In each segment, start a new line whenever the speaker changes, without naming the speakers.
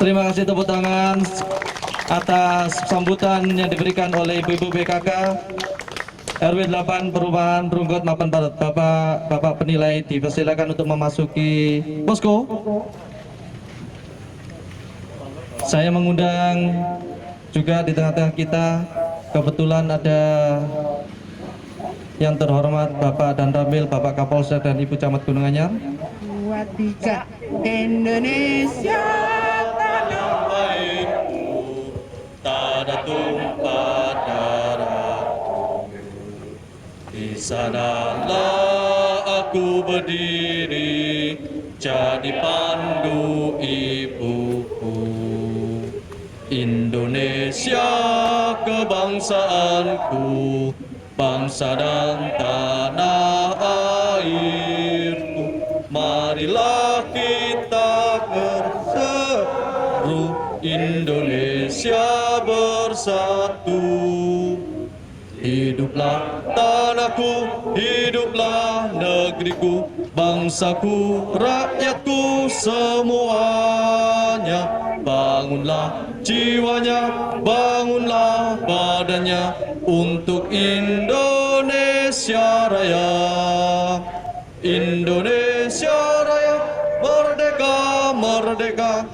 Terima kasih tepuk tangan atas sambutan yang diberikan oleh Ibu-Ibu BKK RW 8 Perumahan Perunggut Mapan Barat. Bapak penilai dipersilakan untuk memasuki posko. Saya mengundang juga di tengah-tengah kita, kebetulan ada yang terhormat Bapak Dan Ramil, Bapak Kapolsek dan Ibu Camat Gunung Anyar.
Buat tiga Indonesia tanah
Airku tak ada tumpah darahku, di sanalah aku berdiri jadi pandu ibuku. Indonesia kebangsaanku, bangsa dan tanah airku. Marilah kita berseru, Indonesia bersatu. Hiduplah tanahku, hiduplah negeriku, bangsaku, rakyatku semuanya. Bangunlah jiwanya, bangunlah badannya untuk Indonesia Raya. Indonesia Raya, merdeka, merdeka,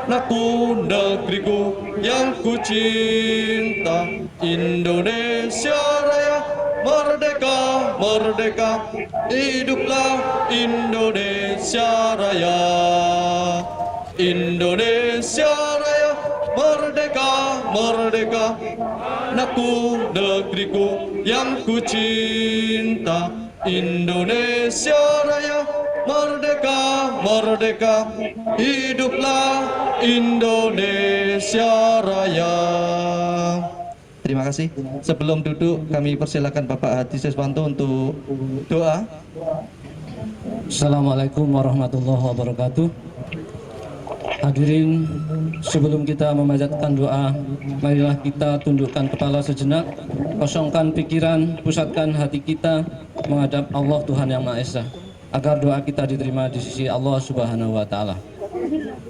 anakku, negeriku yang ku cinta. Indonesia Raya, merdeka, merdeka, hiduplah Indonesia Raya. Indonesia Raya, merdeka, merdeka, anakku, negeriku yang ku cinta. Indonesia Raya, merdeka, merdeka, hiduplah Indonesia Raya. Terima kasih. Sebelum duduk, kami persilakan Bapak Hadi Siswanto untuk doa.
Assalamualaikum warahmatullahi wabarakatuh. Hadirin, sebelum kita memanjatkan doa, marilah kita tundukkan kepala sejenak, kosongkan pikiran, pusatkan hati kita menghadap Allah Tuhan Yang Maha Esa, agar doa kita diterima di sisi Allah Subhanahu wa Ta'ala.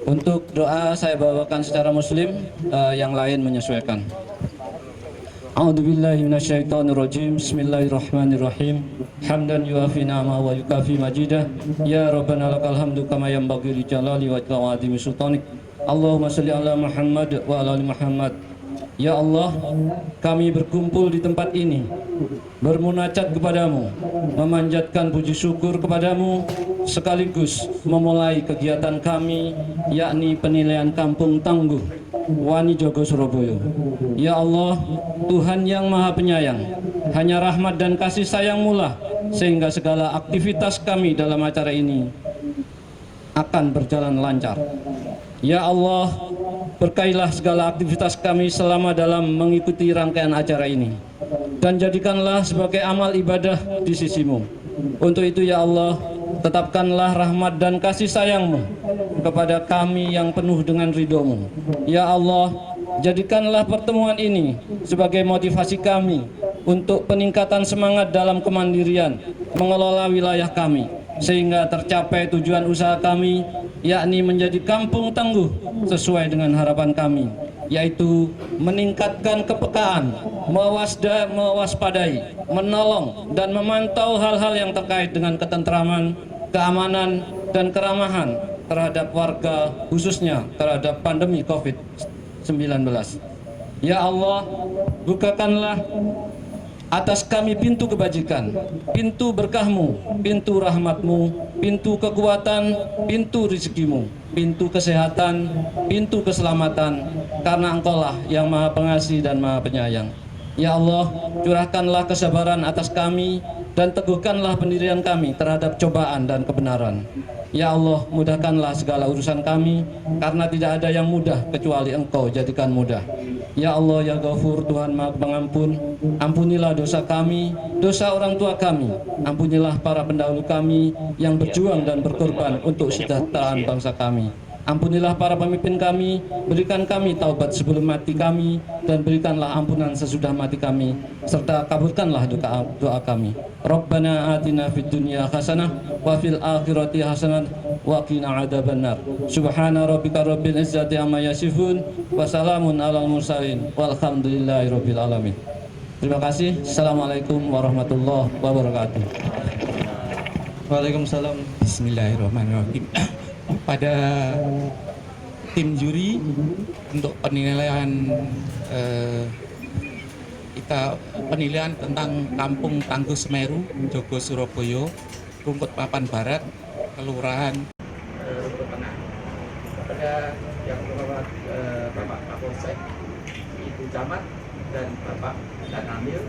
Untuk doa saya bawakan secara muslim, yang lain menyesuaikan. A'udzubillahi minasyaitonirrajim. Bismillahirrahmanirrahim. Hamdan yuafi ni'ama wa yukafi majidah. Ya Rabbana lakal hamdu kama yanbaghi li jalali wajhika wa 'azimi sultanik. Allahumma shalli ala Muhammad wa ala ali Muhammad. Ya Allah, kami berkumpul di tempat ini, bermunajat kepadamu, memanjatkan puji syukur kepadamu, sekaligus memulai kegiatan kami, yakni penilaian Kampung Tangguh, Wani Jogo, Surabaya. Ya Allah, Tuhan yang Maha Penyayang, hanya rahmat dan kasih sayang-Mu lah sehingga segala aktivitas kami dalam acara ini akan berjalan lancar. Ya Allah, berkailah segala aktivitas kami selama dalam mengikuti rangkaian acara ini, dan jadikanlah sebagai amal ibadah di sisi-Mu. Untuk itu ya Allah, tetapkanlah rahmat dan kasih sayang-Mu kepada kami yang penuh dengan ridho-Mu. Ya Allah, jadikanlah pertemuan ini sebagai motivasi kami untuk peningkatan semangat dalam kemandirian mengelola wilayah kami, sehingga tercapai tujuan usaha kami, yakni menjadi kampung tangguh sesuai dengan harapan kami, yaitu meningkatkan kepekaan, mewaspadai, menolong dan memantau hal-hal yang terkait dengan ketentraman, keamanan dan keramahan terhadap warga, khususnya terhadap pandemi COVID-19. Ya Allah, bukakanlah atas kami pintu kebajikan, pintu berkah-Mu, pintu rahmat-Mu, pintu kekuatan, pintu rezeki-Mu, pintu kesehatan, pintu keselamatan, karena Engkau-lah yang Maha Pengasih dan Maha Penyayang. Ya Allah, curahkanlah kesabaran atas kami dan teguhkanlah pendirian kami terhadap cobaan dan kebenaran. Ya Allah, mudahkanlah segala urusan kami, karena tidak ada yang mudah kecuali Engkau jadikan mudah. Ya Allah, ya Ghafur, Tuhan Maha Pengampun, ampunilah dosa kami, dosa orang tua kami, ampunilah para pendahulu kami yang berjuang dan berkorban untuk kesejahteraan bangsa kami. Ampunilah para pemimpin kami, berikan kami taubat sebelum mati kami, dan berikanlah ampunan sesudah mati kami, serta kabulkanlah doa kami. Rabbana atina fid dunya hasanah wa fil akhirati hasanah wa qina adzabannar. Subhana rabbika rabbil izzati amma yasifun wa salamun alal mursalin walhamdulillahi rabbil alamin. Terima kasih. Assalamualaikum warahmatullahi wabarakatuh.
Waalaikumsalam.
Bismillahirrahmanirrahim. Pada tim juri untuk penilaian kita penilaian tentang Kampung Tangguh Semeru, Jogo Surabaya, Rungkut Papan Barat, Kelurahan Rungkut Tengah. Kepada yang terhormat Bapak Kapolsek, Ibu Camat, dan Bapak Danamil.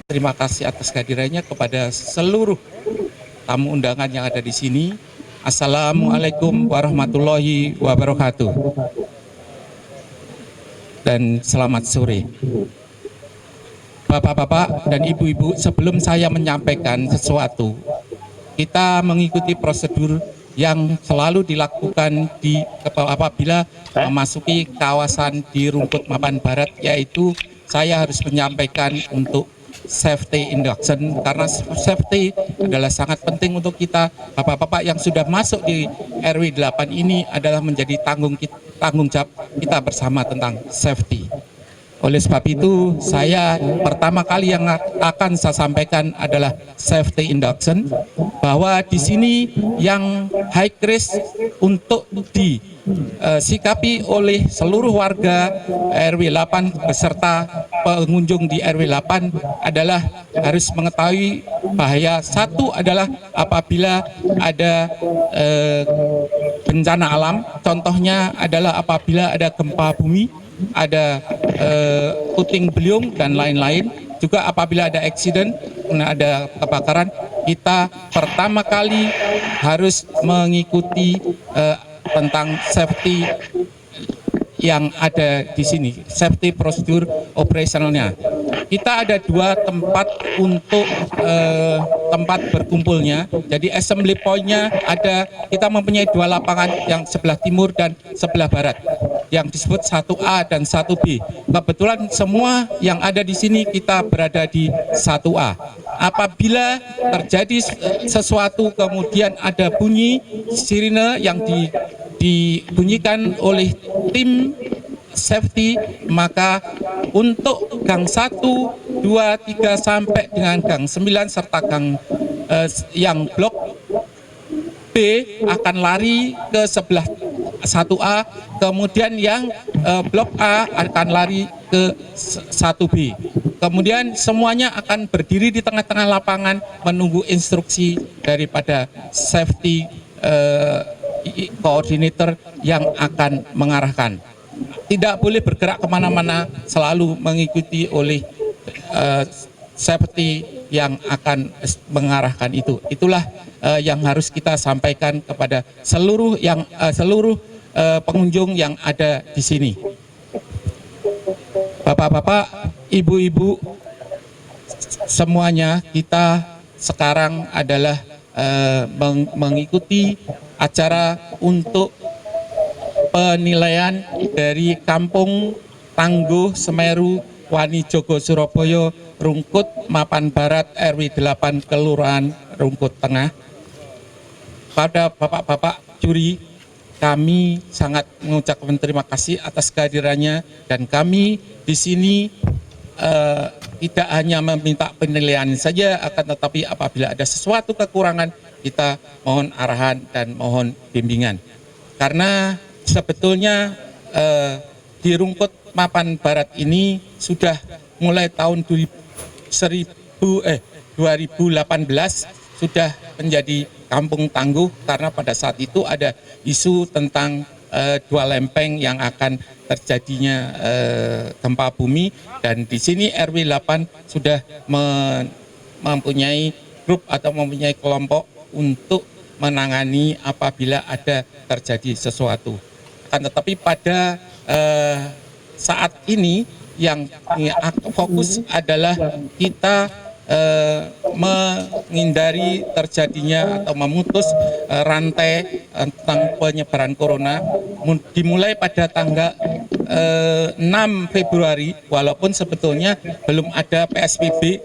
Terima kasih atas kehadirannya kepada seluruh tamu undangan yang ada di sini. Assalamualaikum warahmatullahi wabarakatuh. Dan selamat sore. Bapak-bapak dan ibu-ibu, sebelum saya menyampaikan sesuatu, kita mengikuti prosedur yang selalu dilakukan apabila memasuki kawasan di Rungkut Mapan Barat, yaitu saya harus menyampaikan untuk safety induction, karena safety adalah sangat penting untuk kita. Bapak-bapak yang sudah masuk di RW 8 ini adalah menjadi tanggung jawab kita bersama tentang safety. Oleh sebab itu, saya pertama kali yang akan saya sampaikan adalah safety induction, bahwa di sini yang high risk untuk disikapi oleh seluruh warga RW 8 beserta pengunjung di RW 8 adalah harus mengetahui bahaya. Satu adalah apabila ada bencana alam, contohnya adalah apabila ada gempa bumi, ada puting beliung dan lain-lain. Juga apabila ada accident, ada kebakaran, kita pertama kali harus mengikuti tentang safety yang ada di sini, safety prosedur operasionalnya. Kita ada dua tempat untuk tempat berkumpulnya. Jadi assembly point-nya ada, kita mempunyai dua lapangan, yang sebelah timur dan sebelah barat, yang disebut 1A dan 1B. Kebetulan semua yang ada di sini kita berada di 1A. Apabila terjadi sesuatu kemudian ada bunyi sirine yang dibunyikan oleh tim safety, maka untuk gang 1, 2, 3 sampai dengan gang 9 serta gang yang blok B akan lari ke sebelah 1A, kemudian yang blok A akan lari ke 1B. Kemudian semuanya akan berdiri di tengah-tengah lapangan menunggu instruksi daripada safety koordinator yang akan mengarahkan. Tidak boleh bergerak kemana-mana, selalu mengikuti oleh safety yang akan mengarahkan itu. Itulah yang harus kita sampaikan kepada seluruh pengunjung yang ada di sini. Bapak-bapak, ibu-ibu, semuanya kita sekarang adalah mengikuti acara untuk penilaian dari Kampung Tangguh Semeru, Wani Jogo Surabaya, Rungkut Mapan Barat, RW 8, Kelurahan Rungkut Tengah. Pada bapak-bapak juri, kami sangat mengucapkan terima kasih atas kehadirannya, dan kami di sini tidak hanya meminta penilaian saja, akan tetapi apabila ada sesuatu kekurangan, kita mohon arahan dan mohon bimbingan. Karena sebetulnya di Rungkut Mapan Barat ini sudah mulai tahun 2018 sudah menjadi kampung tangguh, karena pada saat itu ada isu tentang dua lempeng yang akan terjadinya gempa bumi, dan di sini RW 8 sudah mempunyai grup atau mempunyai kelompok untuk menangani apabila ada terjadi sesuatu. Akan tetapi pada saat ini yang fokus adalah kita menghindari terjadinya atau memutus rantai tentang penyebaran corona dimulai pada tanggal 6 Februari, walaupun sebetulnya belum ada PSBB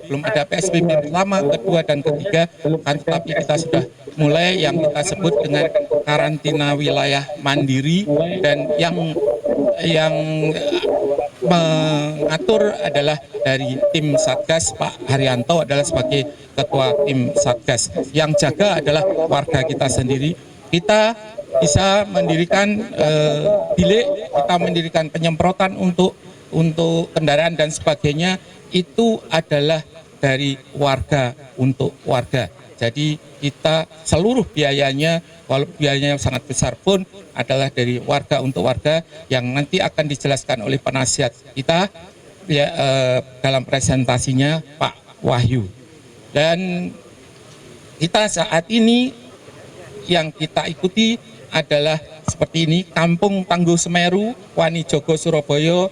pertama, kedua, dan ketiga, tetapi kita sudah mulai yang kita sebut dengan karantina wilayah mandiri, dan yang mengatur adalah dari tim Satgas. Pak Haryanto adalah sebagai ketua tim Satgas. Yang jaga adalah warga kita sendiri. Kita bisa mendirikan bilik, kita mendirikan penyemprotan untuk kendaraan dan sebagainya, itu adalah dari warga untuk warga. Jadi kita seluruh biayanya, walaupun biayanya sangat besar pun, adalah dari warga untuk warga, yang nanti akan dijelaskan oleh penasihat kita ya, dalam presentasinya Pak Wahyu. Dan kita saat ini yang kita ikuti adalah seperti ini: Kampung Tangguh Semeru, Wanijogo, Surabaya,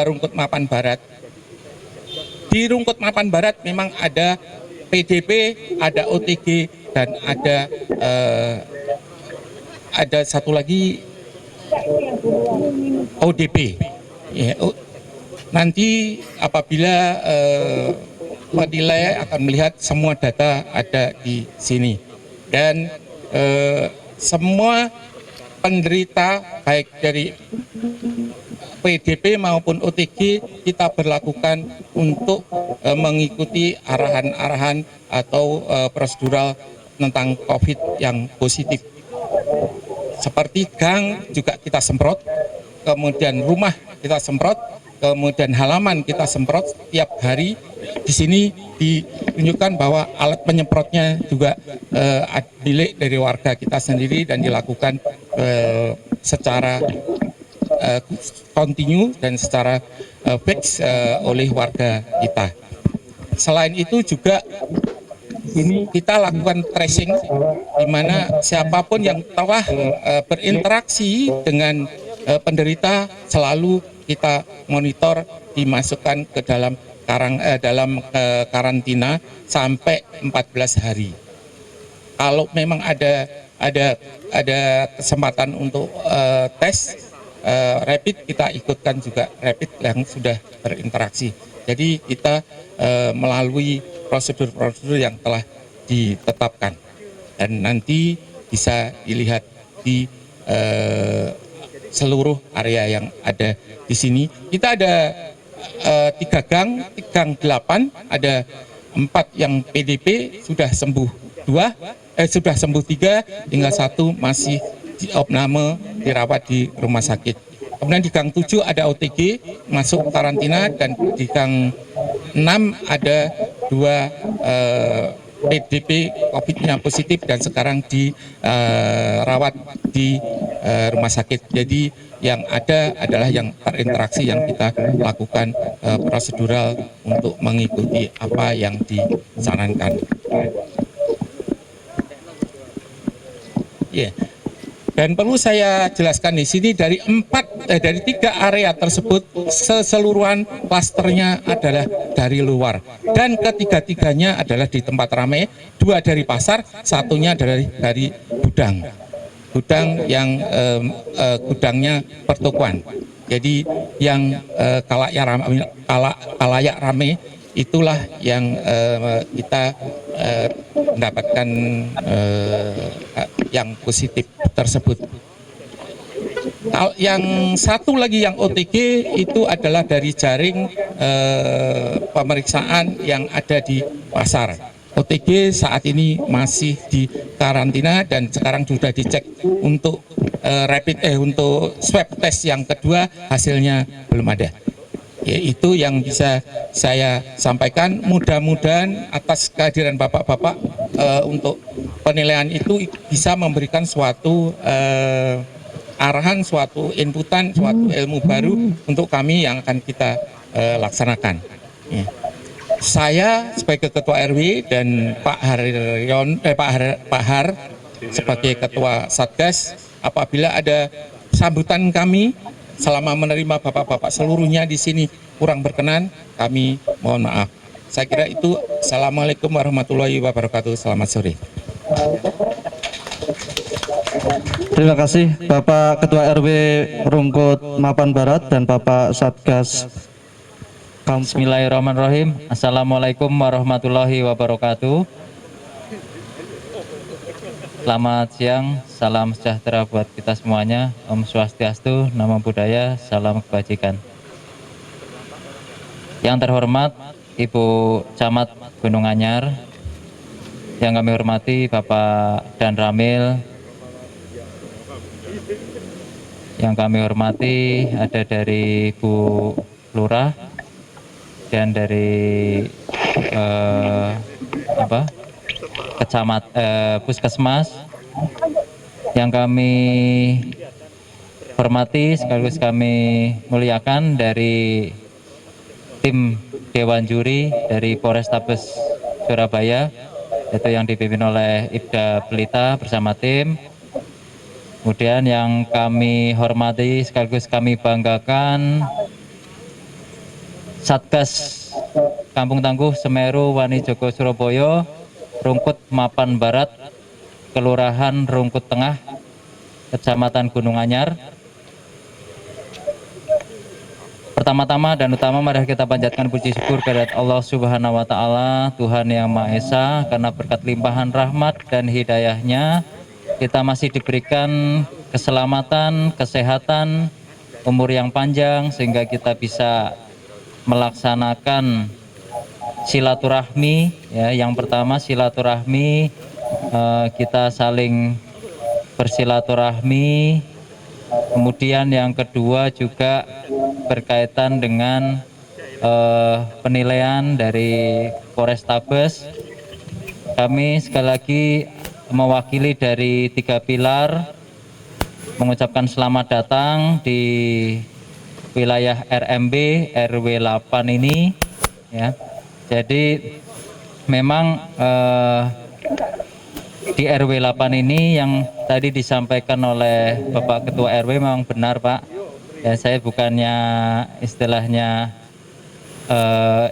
Rungkut Mapan Barat. Di Rungkut Mapan Barat memang ada PDP, ada OTG, dan ada satu lagi ODP. Ya, nanti apabila penilai akan melihat semua data ada di sini, dan semua penderita baik dari PDP maupun OTG kita berlakukan untuk mengikuti arahan-arahan atau prosedural tentang COVID yang positif. Seperti gang juga kita semprot, kemudian rumah kita semprot, kemudian halaman kita semprot setiap hari. Di sini ditunjukkan bahwa alat penyemprotnya juga milik dari warga kita sendiri dan dilakukan secara kontinu dan secara fix oleh warga kita. Selain itu juga ini kita lakukan tracing, di mana siapapun yang telah berinteraksi dengan penderita selalu kita monitor, dimasukkan ke dalam karantina sampai 14 hari. Kalau memang ada kesempatan untuk tes rapid, kita ikutkan juga rapid yang sudah berinteraksi. Jadi kita melalui prosedur-prosedur yang telah ditetapkan, dan nanti bisa dilihat di seluruh area yang ada di sini. Kita ada 3 gang 8, ada 4 yang PDP sudah sembuh 3, tinggal 1 masih diopname dirawat di rumah sakit. Kemudian di gang 7 ada OTG masuk karantina, dan di gang 6 ada 2 PDP COVID-nya positif dan sekarang dirawat di rumah sakit. Jadi yang ada adalah yang berinteraksi yang kita lakukan prosedural untuk mengikuti apa yang disarankan. Ya. Dan perlu saya jelaskan di sini dari 3 area tersebut keseluruhan klasternya adalah dari luar, dan ketiga-tiganya adalah di tempat ramai. 2 dari pasar, 1-nya adalah dari gudang yang gudangnya pertokoan. Jadi yang kalayak rame itulah yang kita mendapatkan yang positif tersebut. Yang satu lagi yang OTG itu adalah dari jaring pemeriksaan yang ada di pasar. OTG saat ini masih di karantina dan sekarang sudah dicek untuk untuk swab test yang kedua, hasilnya belum ada. Ya, itu yang bisa saya sampaikan. Mudah-mudahan atas kehadiran bapak-bapak untuk penilaian itu bisa memberikan suatu arahan, suatu inputan, suatu ilmu baru untuk kami yang akan kita laksanakan. Ya. Saya sebagai ketua RW dan Pak Har sebagai ketua Satgas, apabila ada sambutan kami selama menerima bapak-bapak seluruhnya di sini kurang berkenan, kami mohon maaf. Saya kira itu. Assalamualaikum warahmatullahi wabarakatuh. Selamat sore.
Terima kasih Bapak Ketua RW Rungkut Mapan Barat dan Bapak Satgas Kampung.
Bismillahirrahmanirrahim. Assalamualaikum warahmatullahi wabarakatuh. Selamat siang, salam sejahtera buat kita semuanya. Om Swastiastu, Namo Buddhaya, salam kebajikan. Yang terhormat Ibu Camat Gunung Anyar, yang kami hormati Bapak Dan Ramil, yang kami hormati ada dari Bu Lurah dan dari Puskesmas, yang kami hormati sekaligus kami muliakan dari tim Dewan Juri dari Polrestabes Surabaya, yaitu yang dipimpin oleh Ibda Pelita bersama tim. Kemudian yang kami hormati sekaligus kami banggakan Satgas Kampung Tangguh Semeru Wani Joko Surabaya, Rungkut Mapan Barat, Kelurahan Rungkut Tengah, Kecamatan Gunung Anyar. Pertama-tama dan utama mari kita panjatkan puji syukur kehadirat Allah Subhanahu wa taala, Tuhan yang Maha Esa, karena berkat limpahan rahmat dan hidayahnya kita masih diberikan keselamatan, kesehatan, umur yang panjang sehingga kita bisa melaksanakan silaturahmi, ya. Yang pertama silaturahmi, kita saling bersilaturahmi. Kemudian yang kedua juga berkaitan dengan penilaian dari Polrestabes. Kami sekali lagi mewakili dari 3 pilar mengucapkan selamat datang di wilayah RMB RW 8 ini, ya. Jadi memang di RW 8 ini yang tadi disampaikan oleh Bapak Ketua RW memang benar, Pak. Ya, saya bukannya istilahnya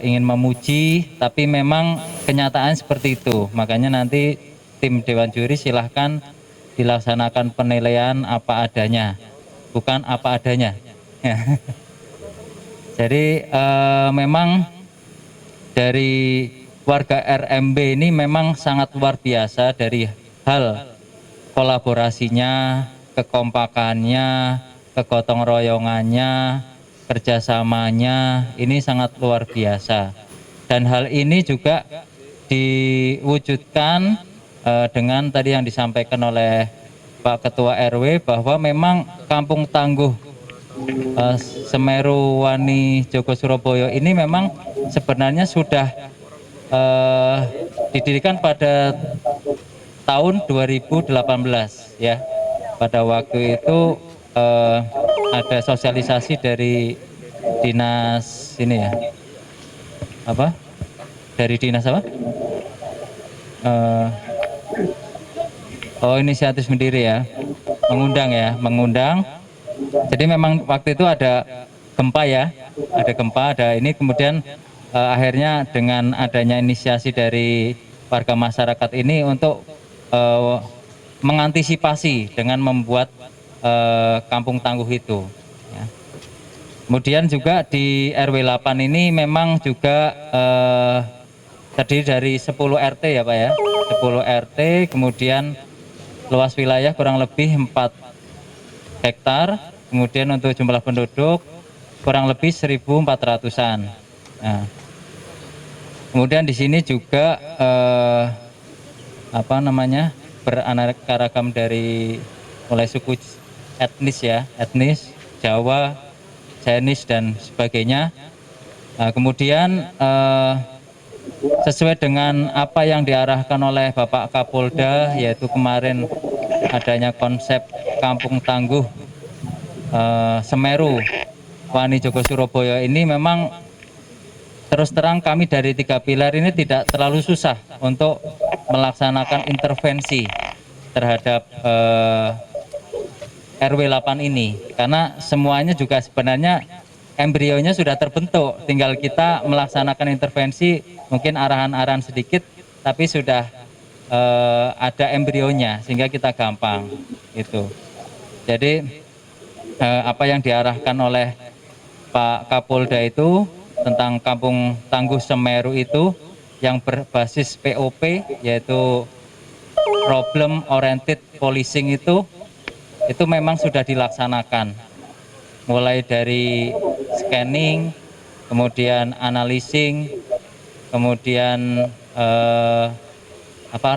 ingin memuji, tapi memang kenyataan seperti itu. Makanya nanti tim Dewan Juri silahkan dilaksanakan penilaian apa adanya, bukan apa adanya. Jadi memang dari warga RMB ini memang sangat luar biasa dari hal kolaborasinya, kekompakannya, kegotong royongannya, kerjasamanya, ini sangat luar biasa. Dan hal ini juga diwujudkan dengan tadi yang disampaikan oleh Pak Ketua RW bahwa memang Kampung Tangguh Semeru Wani Joko Surabaya ini memang sebenarnya sudah didirikan pada tahun 2018, ya. Pada waktu itu ada sosialisasi dari dinas ini, ya. Apa? Dari dinas apa? Inisiatif sendiri, ya. Mengundang. Jadi memang waktu itu ada gempa, ya. Ada gempa, ada ini, kemudian akhirnya dengan adanya inisiasi dari warga masyarakat ini untuk mengantisipasi dengan membuat kampung tangguh itu, ya. Kemudian juga di RW 8 ini memang juga terdiri dari 10 RT, ya Pak, ya. 10 RT, kemudian luas wilayah kurang lebih 4 hektar, kemudian untuk jumlah penduduk kurang lebih 1.400-an. Nah, kemudian di sini juga beraneka ragam dari mulai suku etnis, ya, etnis Jawa, Chinese dan sebagainya. Nah, kemudian sesuai dengan apa yang diarahkan oleh Bapak Kapolda, yaitu kemarin adanya konsep Kampung Tangguh Semeru Wani Joko Surabaya ini, memang terus terang kami dari 3 pilar ini tidak terlalu susah untuk melaksanakan intervensi terhadap RW 8 ini, karena semuanya juga sebenarnya embrionya sudah terbentuk, tinggal kita melaksanakan intervensi, mungkin arahan-arahan sedikit, tapi sudah ada embrionya sehingga kita gampang itu. Jadi apa yang diarahkan oleh Pak Kapolda itu tentang Kampung Tangguh Semeru itu yang berbasis POP, yaitu Problem Oriented Policing, itu memang sudah dilaksanakan, mulai dari scanning, kemudian analyzing, kemudian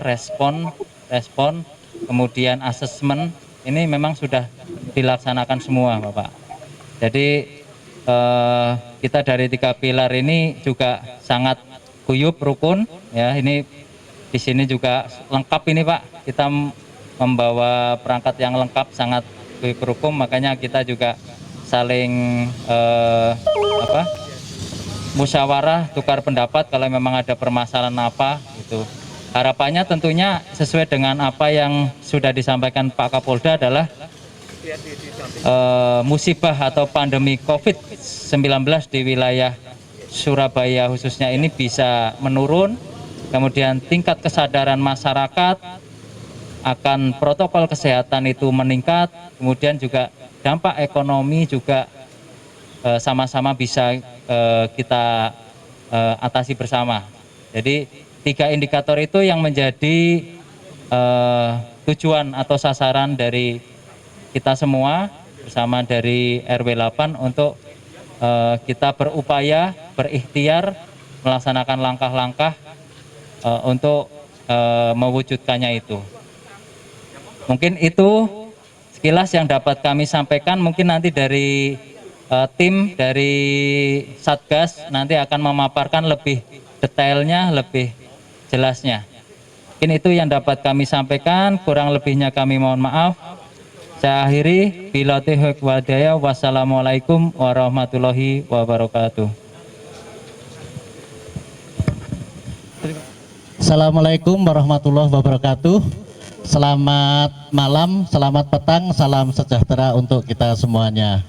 respon, kemudian assessment. Ini memang sudah dilaksanakan semua, Bapak. Jadi kita dari 3 pilar ini juga sangat guyup, rukun, ya. Ini di sini juga lengkap ini, Pak. Kita membawa perangkat yang lengkap, sangat guyup, rukun. Makanya kita juga saling musyawarah, tukar pendapat kalau memang ada permasalahan apa itu. Harapannya tentunya sesuai dengan apa yang sudah disampaikan Pak Kapolda adalah musibah atau pandemi COVID-19 di wilayah Surabaya khususnya ini bisa menurun, kemudian tingkat kesadaran masyarakat akan protokol kesehatan itu meningkat, kemudian juga dampak ekonomi juga sama-sama bisa kita atasi bersama. Jadi 3 indikator itu yang menjadi tujuan atau sasaran dari kita semua bersama dari RW 8 untuk kita berupaya, berikhtiar melaksanakan langkah-langkah untuk mewujudkannya itu. Mungkin itu sekilas yang dapat kami sampaikan. Mungkin nanti dari tim dari Satgas nanti akan memaparkan lebih detailnya, lebih jelasnya. Mungkin itu yang dapat kami sampaikan, kurang lebihnya kami mohon maaf. Saya akhiri, bila taufiq wal hidayah. Wassalamualaikum warahmatullahi wabarakatuh.
Assalamualaikum warahmatullahi wabarakatuh. Selamat malam, selamat petang, salam sejahtera untuk kita semuanya.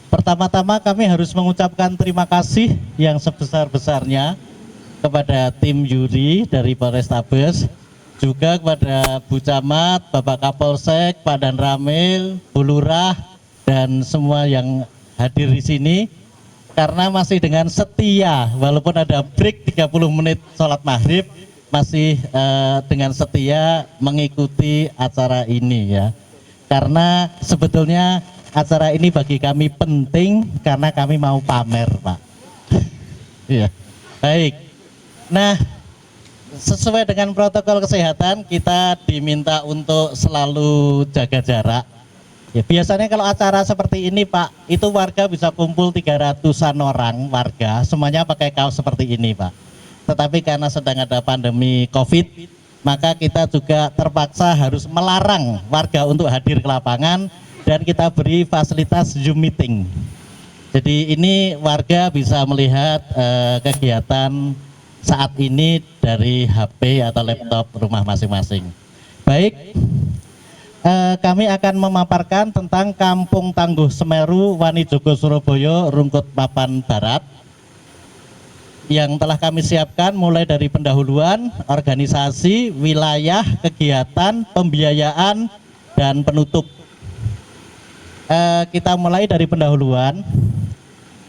Pertama-tama kami harus mengucapkan terima kasih yang sebesar-besarnya kepada tim juri dari Polrestabes, juga kepada Bu Camat, Bapak Kapolsek, Pak Dan Ramil, Bu Lurah, dan semua yang hadir di sini, karena masih dengan setia, walaupun ada break 30 menit sholat maghrib, masih dengan setia mengikuti acara ini ya. Karena sebetulnya acara ini bagi kami penting karena kami mau pamer, Pak. Iya. Baik. Nah, sesuai dengan protokol kesehatan kita diminta untuk selalu jaga jarak. Ya, biasanya kalau acara seperti ini, Pak, itu warga bisa kumpul 300-an orang warga, semuanya pakai kaos seperti ini, Pak. Tetapi karena sedang ada pandemi COVID, maka kita juga terpaksa harus melarang warga untuk hadir ke lapangan dan kita beri fasilitas Zoom meeting. Jadi ini warga bisa melihat kegiatan saat ini dari HP atau laptop rumah masing-masing. Baik, kami akan memaparkan tentang Kampung Tangguh Semeru, Wanijogo, Surabaya, Rungkut Mapan Barat, yang telah kami siapkan mulai dari pendahuluan, organisasi, wilayah, kegiatan, pembiayaan, dan penutup. Kita mulai dari pendahuluan.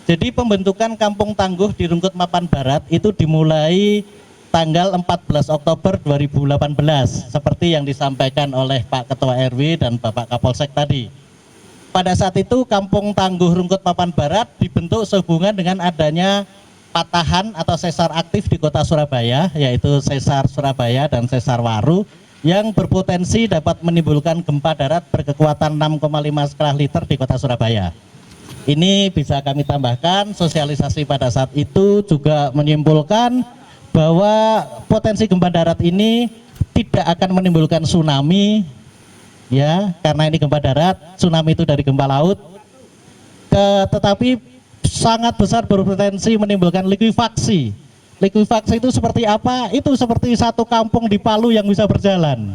Jadi pembentukan Kampung Tangguh di Rungkut Mapan Barat itu dimulai tanggal 14 Oktober 2018 seperti yang disampaikan oleh Pak Ketua RW dan Bapak Kapolsek tadi. Pada saat itu Kampung Tangguh Rungkut Mapan Barat dibentuk sehubungan dengan adanya patahan atau sesar aktif di kota Surabaya, yaitu sesar Surabaya dan sesar Waru, yang berpotensi dapat menimbulkan gempa darat berkekuatan 6,5 skala Richter di kota Surabaya. Ini bisa kami tambahkan, sosialisasi pada saat itu juga menyimpulkan bahwa potensi gempa darat ini tidak akan menimbulkan tsunami, ya, karena ini gempa darat, tsunami itu dari gempa laut, tetapi sangat besar berpotensi menimbulkan likuifaksi. Likuifaksi itu seperti apa? Itu seperti satu kampung di Palu yang bisa berjalan,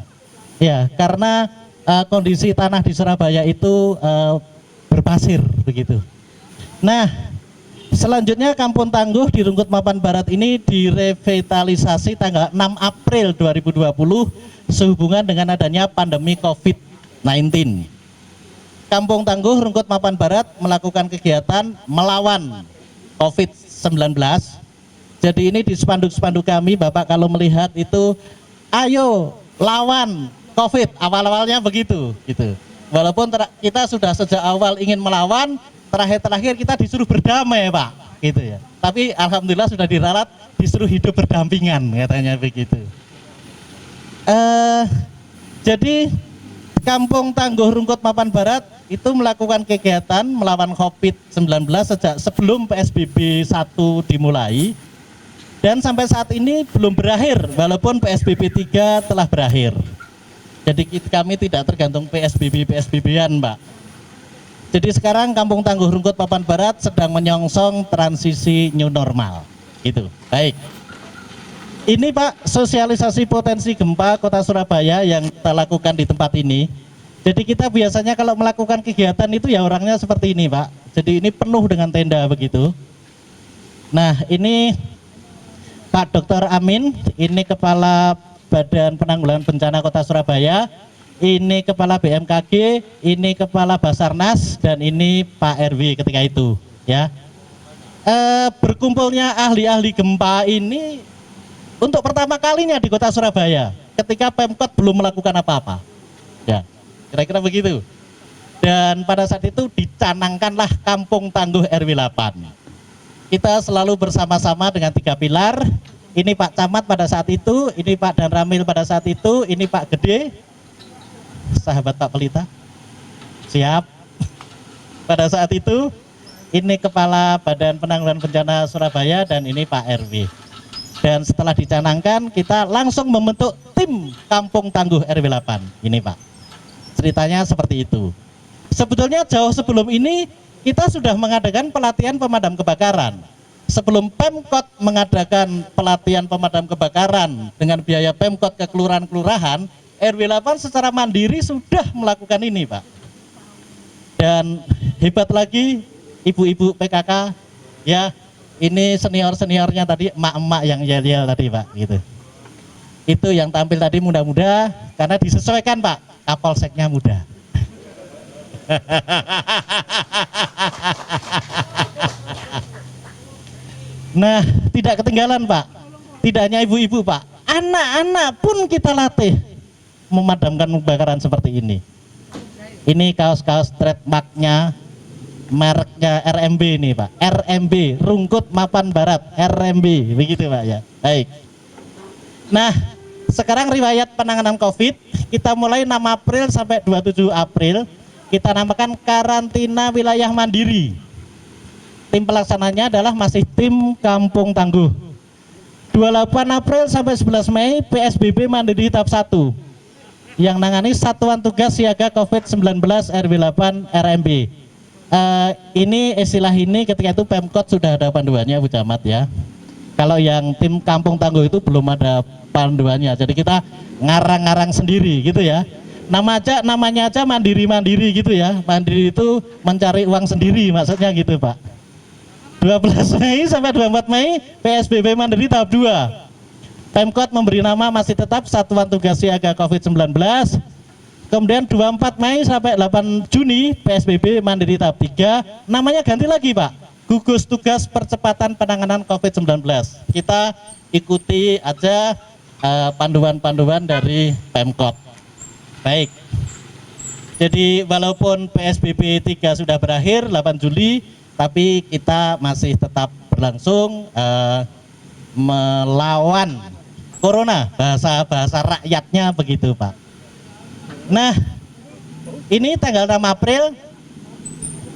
ya, karena kondisi tanah di Surabaya itu berpasir begitu. Nah, Selanjutnya Kampung Tangguh di Rungkut Mapan Barat ini direvitalisasi tanggal 6 April 2020 sehubungan dengan adanya pandemi COVID-19. Kampung Tangguh Rungkut Mapan Barat melakukan kegiatan melawan COVID-19. Jadi ini di spanduk-spanduk kami, Bapak kalau melihat itu, ayo lawan COVID, awal-awalnya begitu gitu. Walaupun kita sudah sejak awal ingin melawan, terakhir kita disuruh berdamai Pak, gitu ya. Tapi alhamdulillah sudah diralat, disuruh hidup berdampingan katanya begitu. Jadi Kampung Tangguh Rungkut Mapan Barat itu melakukan kegiatan melawan COVID-19 sejak sebelum PSBB 1 dimulai dan sampai saat ini belum berakhir walaupun PSBB 3 telah berakhir. Jadi kami tidak tergantung PSBB-an Mbak. Jadi sekarang Kampung Tangguh Rungkut Mapan Barat sedang menyongsong transisi new normal. Gitu. Baik. Ini Pak sosialisasi potensi gempa Kota Surabaya yang kita lakukan di tempat ini. Jadi kita biasanya kalau melakukan kegiatan itu ya orangnya seperti ini Pak. Jadi ini penuh dengan tenda begitu. Nah ini Pak Dr. Amin, ini Kepala Badan Penanggulangan Bencana Kota Surabaya, ini Kepala BMKG, ini Kepala Basarnas, dan ini Pak RW ketika itu ya. Berkumpulnya ahli-ahli gempa ini untuk pertama kalinya di Kota Surabaya ketika Pemkot belum melakukan apa-apa ya, kira-kira begitu. Dan pada saat itu dicanangkanlah Kampung Tangguh RW 8. Kita selalu bersama-sama dengan 3 pilar. Ini Pak Camat pada saat itu, ini Pak Dan Ramil pada saat itu, ini Pak Gede, sahabat Pak Pelita, siap. Pada saat itu, ini Kepala Badan Penanggulangan Bencana Surabaya dan ini Pak RW. Dan setelah dicanangkan, kita langsung membentuk tim Kampung Tangguh RW 8. Ini Pak, ceritanya seperti itu. Sebetulnya jauh sebelum ini, kita sudah mengadakan pelatihan pemadam kebakaran. Sebelum Pemkot mengadakan pelatihan pemadam kebakaran dengan biaya Pemkot ke kelurahan-kelurahan, RW 8 secara mandiri sudah melakukan ini Pak. Dan hebat lagi ibu-ibu PKK ya, ini senior-seniornya tadi, emak-emak yang yel-yel tadi Pak gitu. Itu yang tampil tadi muda-muda karena disesuaikan Pak, Kapolseknya muda. Nah, tidak ketinggalan Pak, tidak hanya ibu-ibu Pak, anak-anak pun kita latih memadamkan kebakaran seperti ini. Ini kaos-kaos trademarknya, mereknya RMB ini Pak, RMB, Rungkut Mapan Barat, RMB, begitu Pak ya. Baik. Nah, sekarang riwayat penanganan COVID, kita mulai 6 April sampai 27 April, kita namakan karantina wilayah mandiri. Tim pelaksananya adalah masih tim Kampung Tangguh. 28 April sampai 11 Mei PSBB Mandiri tahap 1 yang nangani Satuan Tugas Siaga COVID-19 RW 8 RMB. Ini istilah ini ketika itu Pemkot sudah ada panduannya Bu Camat ya. Kalau yang tim Kampung Tangguh itu belum ada panduannya, jadi kita ngarang-ngarang sendiri gitu ya. Namanya aja mandiri-mandiri gitu ya. Mandiri itu mencari uang sendiri maksudnya gitu Pak. 12 Mei sampai 24 Mei PSBB Mandiri tahap 2. Pemkot memberi nama masih tetap Satuan Tugas Siaga COVID-19. Kemudian 24 Mei sampai 8 Juni PSBB Mandiri tahap 3. Namanya ganti lagi Pak, Gugus Tugas Percepatan Penanganan COVID-19. Kita ikuti aja panduan-panduan dari Pemkot. Baik. Jadi walaupun PSBB 3 sudah berakhir 8 Juli, tapi kita masih tetap berlangsung melawan Corona, bahasa rakyatnya begitu Pak. Nah, ini tanggal 6 April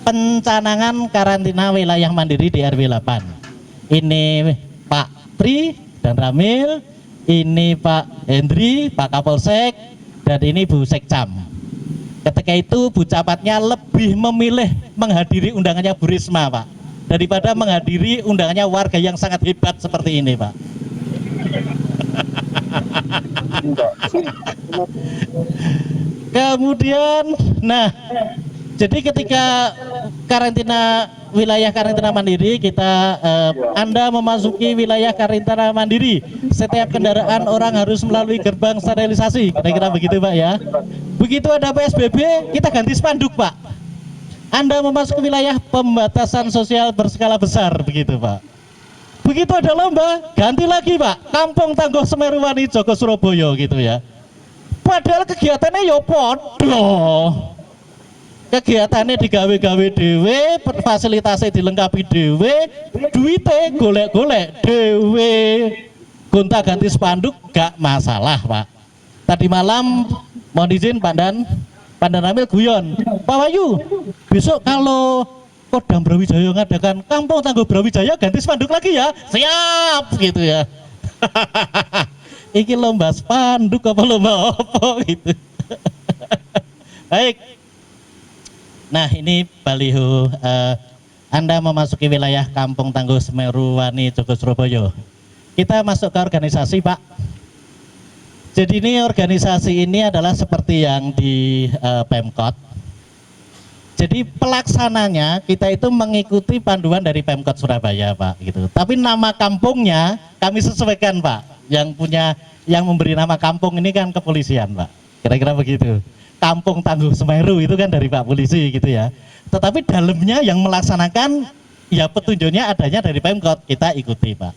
pencanangan karantina wilayah mandiri di RW 8. Ini Pak Pri dan Ramil, ini Pak Hendri, Pak Kapolsek, dan ini Bu Sekcam. Ketika itu Bu Camatnya lebih memilih menghadiri undangannya Bu Risma Pak, daripada menghadiri undangannya warga yang sangat hebat seperti ini Pak. Kemudian, nah, jadi ketika karantina wilayah karantina mandiri, kita Anda memasuki wilayah karantina mandiri. Setiap kendaraan orang harus melalui gerbang sterilisasi. Kira-kira begitu Pak ya. Begitu ada PSBB, kita ganti spanduk Pak. Anda memasuki wilayah pembatasan sosial berskala besar begitu Pak. Begitu ada lomba, ganti lagi Pak. Kampung Tangguh Semeru Wani Joko Surabaya gitu ya. Padahal kegiatannya ya podo. Kegiatannya digawe-gawe dewe, fasilitasnya dilengkapi dewe, duitnya golek-golek dewe, gonta ganti spanduk gak masalah Pak. Tadi malam mohon izin Pak Dan Ramil guyon, Pak Wahyu besok kalau Kodam Brawijaya ngadakan Kampung Tangguh Brawijaya ganti spanduk lagi ya, siap gitu ya. Iki lomba spanduk apa lomba apa gitu. Baik. Nah ini baliho Anda memasuki wilayah Kampung Tangguh Semeru Wani Joko Surabaya. Kita masuk ke organisasi Pak. Jadi ini organisasi ini adalah seperti yang di Pemkot. Jadi pelaksananya kita itu mengikuti panduan dari Pemkot Surabaya Pak gitu. Tapi nama kampungnya kami sesuaikan Pak. Yang memberi nama kampung ini kan kepolisian Pak. Kira-kira begitu. Kampung Tangguh Semeru itu kan dari Pak Polisi gitu ya. Tetapi dalamnya yang melaksanakan ya petunjuknya adanya dari Pemkot, kita ikuti Pak.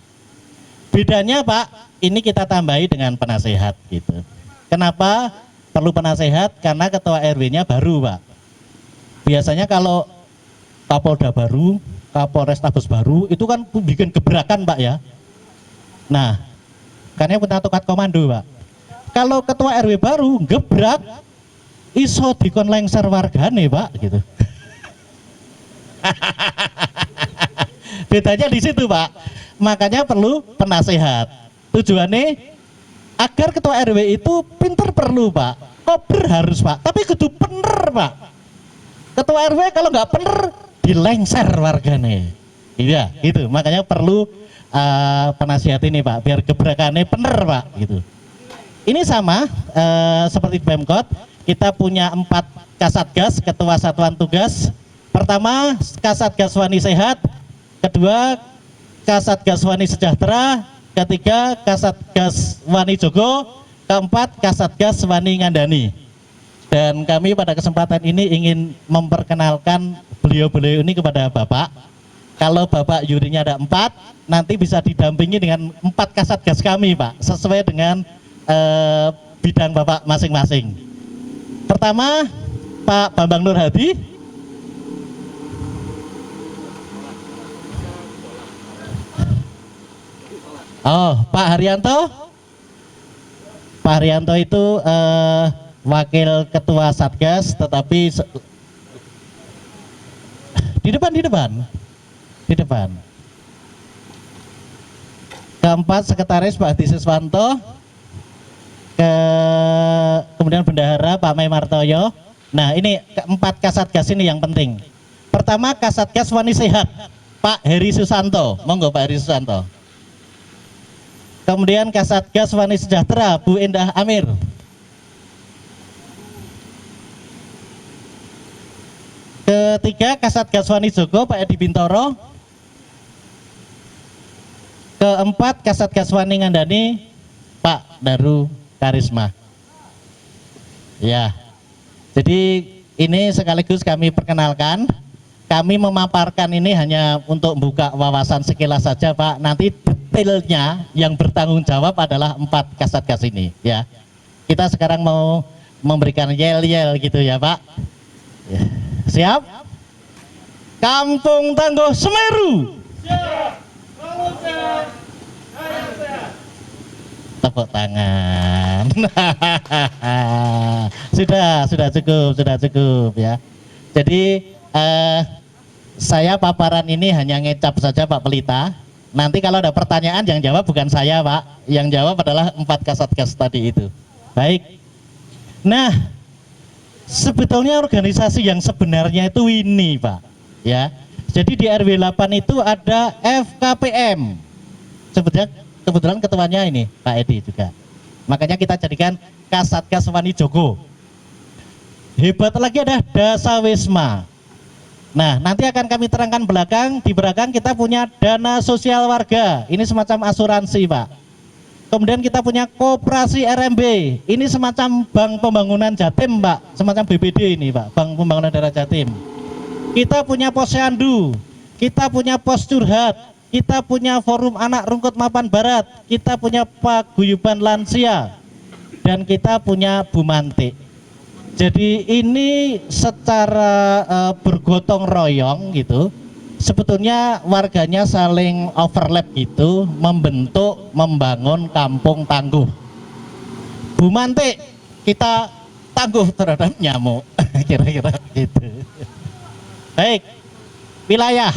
Bedanya Pak, ini kita tambahi dengan penasehat gitu. Kenapa perlu penasehat? Karena ketua RW-nya baru Pak. Biasanya kalau Kapolda baru, Kapolrestabes baru, itu kan bikin gebrakan Pak ya. Nah, karena punya tokat komando Pak. Kalau ketua RW baru gebrak, iso dikon lengser wargane Pak gitu. Bedanya di situ Pak. Makanya perlu penasehat. Tujuannya agar ketua RW itu pinter perlu Pak. Kober harus Pak. Tapi kudu bener Pak. Ketua RW kalau nggak bener dilengser wargane. Iya gitu. Makanya perlu penasihat ini Pak. Biar gebrakannya bener Pak gitu. Ini sama seperti Pemkot. Kita punya 4 Kasatgas, ketua satuan tugas. Pertama, Kasatgas Wani Sehat. Kedua, Kasatgas Wani Sejahtera. Ketiga, Kasatgas Wani Jogo. Keempat, Kasatgas Wani Ngandani. Dan kami pada kesempatan ini ingin memperkenalkan beliau-beliau ini kepada Bapak. Kalau Bapak jurinya ada 4, nanti bisa didampingi dengan 4 Kasatgas kami Pak. Sesuai dengan bidang Bapak masing-masing. Pertama, Pak Bambang Nur Hadi. Oh, Pak Haryanto. Pak Haryanto itu wakil ketua Satgas, tetapi di depan. Keempat, sekretaris Pak Hadi Siswanto. Kemudian bendahara Pak Mai Martoyo. Nah ini 4 Kasatgas ini yang penting. Pertama Kasatgas Wani Sehat Pak Heri Susanto. Monggo Pak Heri Susanto. Kemudian Kasatgas Wani Sejahtera Bu Endah Amir. Ketiga Kasatgas Wani Jogo Pak Edi Bintoro. Keempat Kasatgas Wani Ngandani Pak Daru Karisma. Ya, jadi ini sekaligus kami perkenalkan. Kami memaparkan ini hanya untuk membuka wawasan sekilas saja Pak. Nanti detailnya yang bertanggung jawab adalah 4 Kasatgas ini ya. Kita sekarang mau memberikan yel-yel gitu ya Pak ya. Siap? Kampung Tangguh Semeru siap. Tepuk tangan. sudah cukup ya. Jadi saya paparan ini hanya ngecap saja Pak Pelita. Nanti kalau ada pertanyaan yang jawab bukan saya Pak, yang jawab adalah 4 Kasatgas tadi itu. Baik. Nah, sebetulnya organisasi yang sebenarnya itu ini Pak, ya. Jadi di RW 8 itu ada FKPM. Kebetulan ketuanya ini Pak Edi juga. Makanya kita jadikan Kasatgas Wani Jogo. Hebat lagi ada Dasawisma. Nah, nanti akan kami terangkan di belakang kita punya dana sosial warga. Ini semacam asuransi, Pak. Kemudian kita punya koperasi RMB. Ini semacam bank pembangunan Jatim, Pak. Semacam BPD ini, Pak. Bank pembangunan daerah Jatim. Kita punya posyandu. Kita punya pos curhat. Kita punya forum anak Rungkut Mapan Barat. Kita punya paguyuban lansia. Dan kita punya Bumantik. Jadi ini secara bergotong royong gitu, sebetulnya warganya saling overlap gitu, membangun kampung tangguh. Bumantik kita tangguh terhadap nyamuk, kira-kira gitu. Baik, wilayah.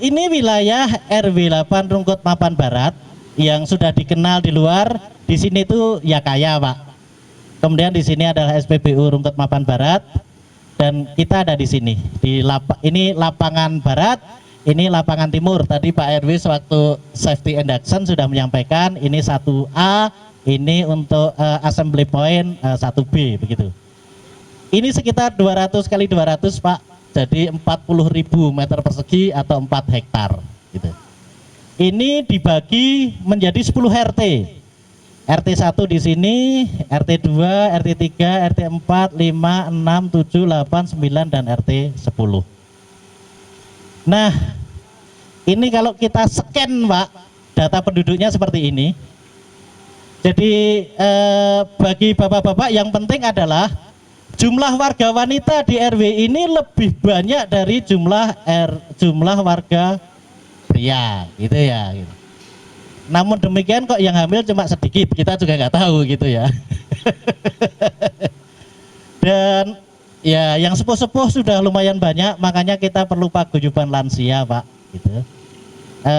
Ini wilayah RW 8 Rungkut Mapan Barat yang sudah dikenal di luar. Di sini tuh ya kaya, Pak. Kemudian di sini adalah SPBU Rungkut Mapan Barat dan kita ada di sini ini lapangan barat, ini lapangan timur. Tadi Pak RW sewaktu safety induction sudah menyampaikan ini 1A, ini untuk assembly point 1B begitu. Ini sekitar 200 kali 200, Pak. Jadi 40.000 meter persegi atau 4 hektar gitu. Ini dibagi menjadi 10 RT. RT 1 di sini, RT 2, RT 3, RT 4, 5, 6, 7, 8, 9 dan RT 10. Nah, ini kalau kita scan, Pak, data penduduknya seperti ini. Jadi bagi bapak-bapak yang penting adalah jumlah warga wanita di RW ini lebih banyak dari jumlah warga pria, gitu ya. Gitu. Namun demikian kok yang hamil cuma sedikit, kita juga nggak tahu gitu ya. Dan ya yang sepuh-sepuh sudah lumayan banyak, makanya kita perlu paguyuban lansia, Pak. Gitu.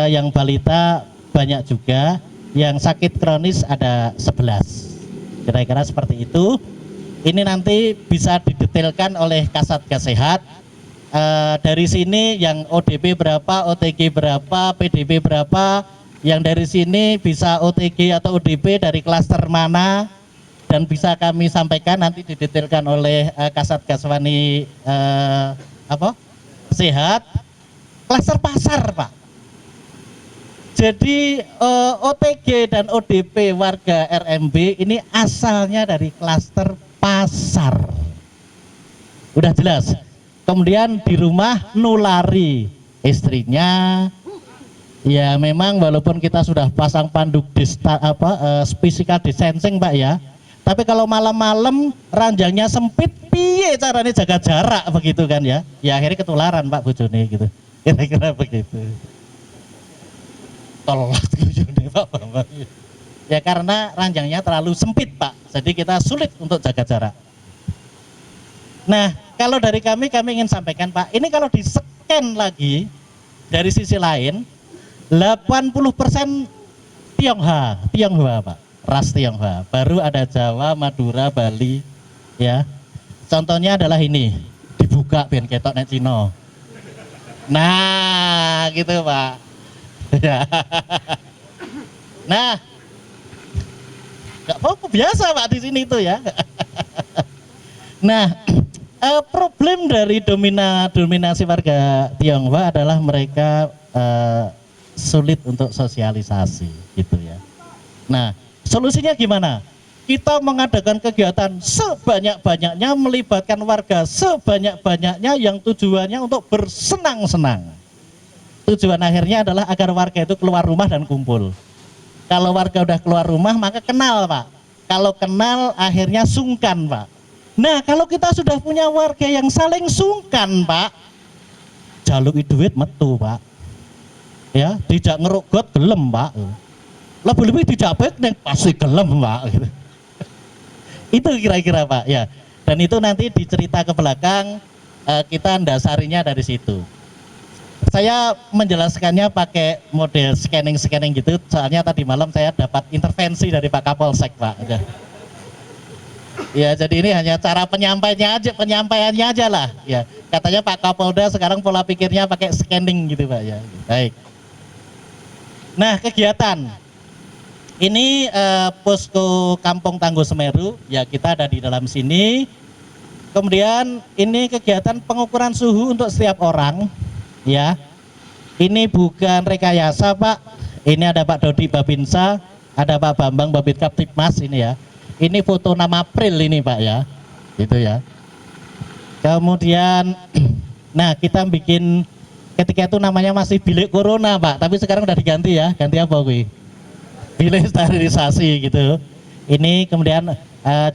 Yang balita banyak juga, yang sakit kronis ada 11. Kira-kira seperti itu. Ini nanti bisa didetailkan oleh Kasatgas Sehat. Dari sini yang ODP berapa, OTG berapa, PDP berapa. Yang dari sini bisa OTG atau ODP dari klaster mana dan bisa kami sampaikan nanti didetailkan oleh Kasatgas Wani Sehat. Klaster pasar, Pak. Jadi OTG dan ODP warga RMB ini asalnya dari klaster pasar. Udah jelas. Kemudian di rumah nulari istrinya. Ya memang walaupun kita sudah pasang panduk physical distancing, Pak ya. Tapi kalau malam-malam ranjangnya sempit, piye caranya jaga jarak begitu kan ya? Ya akhirnya ketularan, Pak, bojone gitu. Kira-kira begitu. Tolot bojone, Pak Bambang. Ya karena ranjangnya terlalu sempit, Pak. Jadi kita sulit untuk jaga jarak. Nah, kalau dari kami ingin sampaikan, Pak, ini kalau di-scan lagi dari sisi lain 80% Tionghoa, Pak, ras Tionghoa. Baru ada Jawa, Madura, Bali, ya. Contohnya adalah ini, dibuka ben ketok nek Cina. Nah, gitu, Pak. Nah, nggak apa-apa, biasa, Pak, di sini itu ya. Nah, problem dari dominasi warga Tionghoa adalah mereka sulit untuk sosialisasi gitu ya. Nah, solusinya gimana? Kita mengadakan kegiatan sebanyak-banyaknya, melibatkan warga sebanyak-banyaknya yang tujuannya untuk bersenang-senang. Tujuan akhirnya adalah agar warga itu keluar rumah dan kumpul. Kalau warga udah keluar rumah maka kenal, Pak. Kalau kenal akhirnya sungkan, Pak. Nah, kalau kita sudah punya warga yang saling sungkan, Pak, jaluk duit metu, Pak. Ya, tidak ngerugot gelem, Pak. Lebih-lebih tidak baik neng pasti gelem, Pak. Gitu. Itu kira-kira, Pak, ya. Dan itu nanti dicerita ke belakang, kita dasarinya dari situ. Saya menjelaskannya pakai model scanning gitu, soalnya tadi malam saya dapat intervensi dari Pak Kapolsek, Pak. Ya, jadi ini hanya cara penyampaiannya aja lah. Ya, katanya Pak Kapolda sekarang pola pikirnya pakai scanning gitu, Pak, ya. Baik. Nah, kegiatan ini posko Kampung Tangguh Semeru, ya kita ada di dalam sini. Kemudian ini kegiatan pengukuran suhu untuk setiap orang, ya. Ini bukan rekayasa Pak. Ini ada Pak Dodi Babinsa, ada Pak Bambang Babit Kaptipmas ini ya. Ini foto 6 April ini Pak ya, gitu ya. Kemudian, nah kita bikin ketika itu namanya masih bilik corona Pak, tapi sekarang udah diganti ya, ganti apa gue? Bilik sterilisasi gitu. Ini kemudian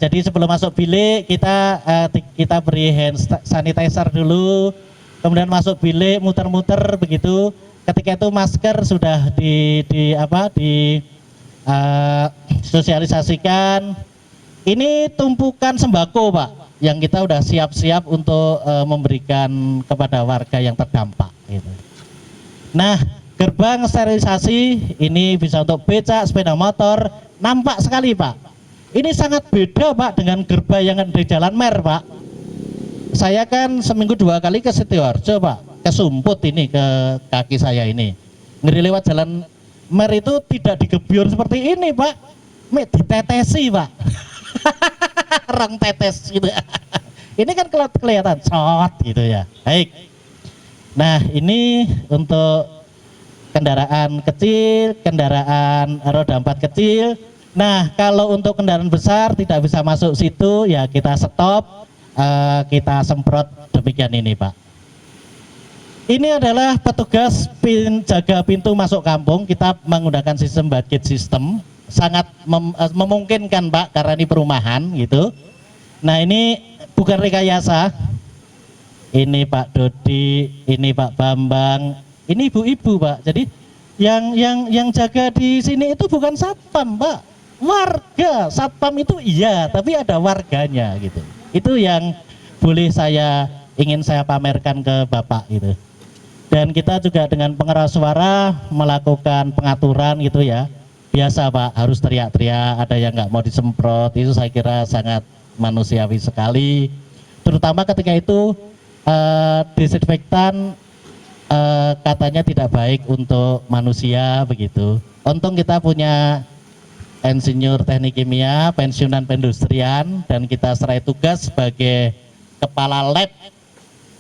jadi sebelum masuk bilik kita beri hand sanitizer dulu, kemudian masuk bilik muter-muter begitu. Ketika itu masker sudah sosialisasikan. Ini tumpukan sembako Pak, yang kita udah siap-siap untuk memberikan kepada warga yang terdampak. Gitu. Nah, gerbang sterilisasi ini bisa untuk becak, sepeda motor, nampak sekali Pak. Ini sangat beda Pak dengan gerbang yang ada di Jalan Mer Pak. Saya kan seminggu 2 kali ke Setiorjo Pak, ke Sumput ini, ke kaki saya ini. Ngeri lewat Jalan Mer itu tidak digebyur seperti ini Pak, ditetesi Pak. Orang tetes gitu. Ini kan kelihatan cot gitu ya. Baik. Nah ini untuk kendaraan kecil, kendaraan roda 4 kecil. Nah kalau untuk kendaraan besar tidak bisa masuk situ ya kita stop, kita semprot demikian ini Pak. Ini adalah petugas jaga pintu masuk kampung. Kita menggunakan sistem budget system, sangat memungkinkan Pak karena ini perumahan gitu. Nah ini bukan rekayasa. Ini Pak Dodi, ini Pak Bambang, ini ibu-ibu Pak. Jadi yang jaga di sini itu bukan satpam Pak, warga. Satpam itu iya, tapi ada warganya gitu. Itu yang ingin saya pamerkan ke Bapak gitu. Dan kita juga dengan pengeras suara melakukan pengaturan gitu ya. Biasa Pak, harus teriak-teriak, ada yang nggak mau disemprot, itu saya kira sangat manusiawi sekali. Terutama ketika itu disinfektan katanya tidak baik untuk manusia begitu. Untung kita punya insinyur teknik kimia, pensiunan pendustrian, dan kita serai tugas sebagai kepala lab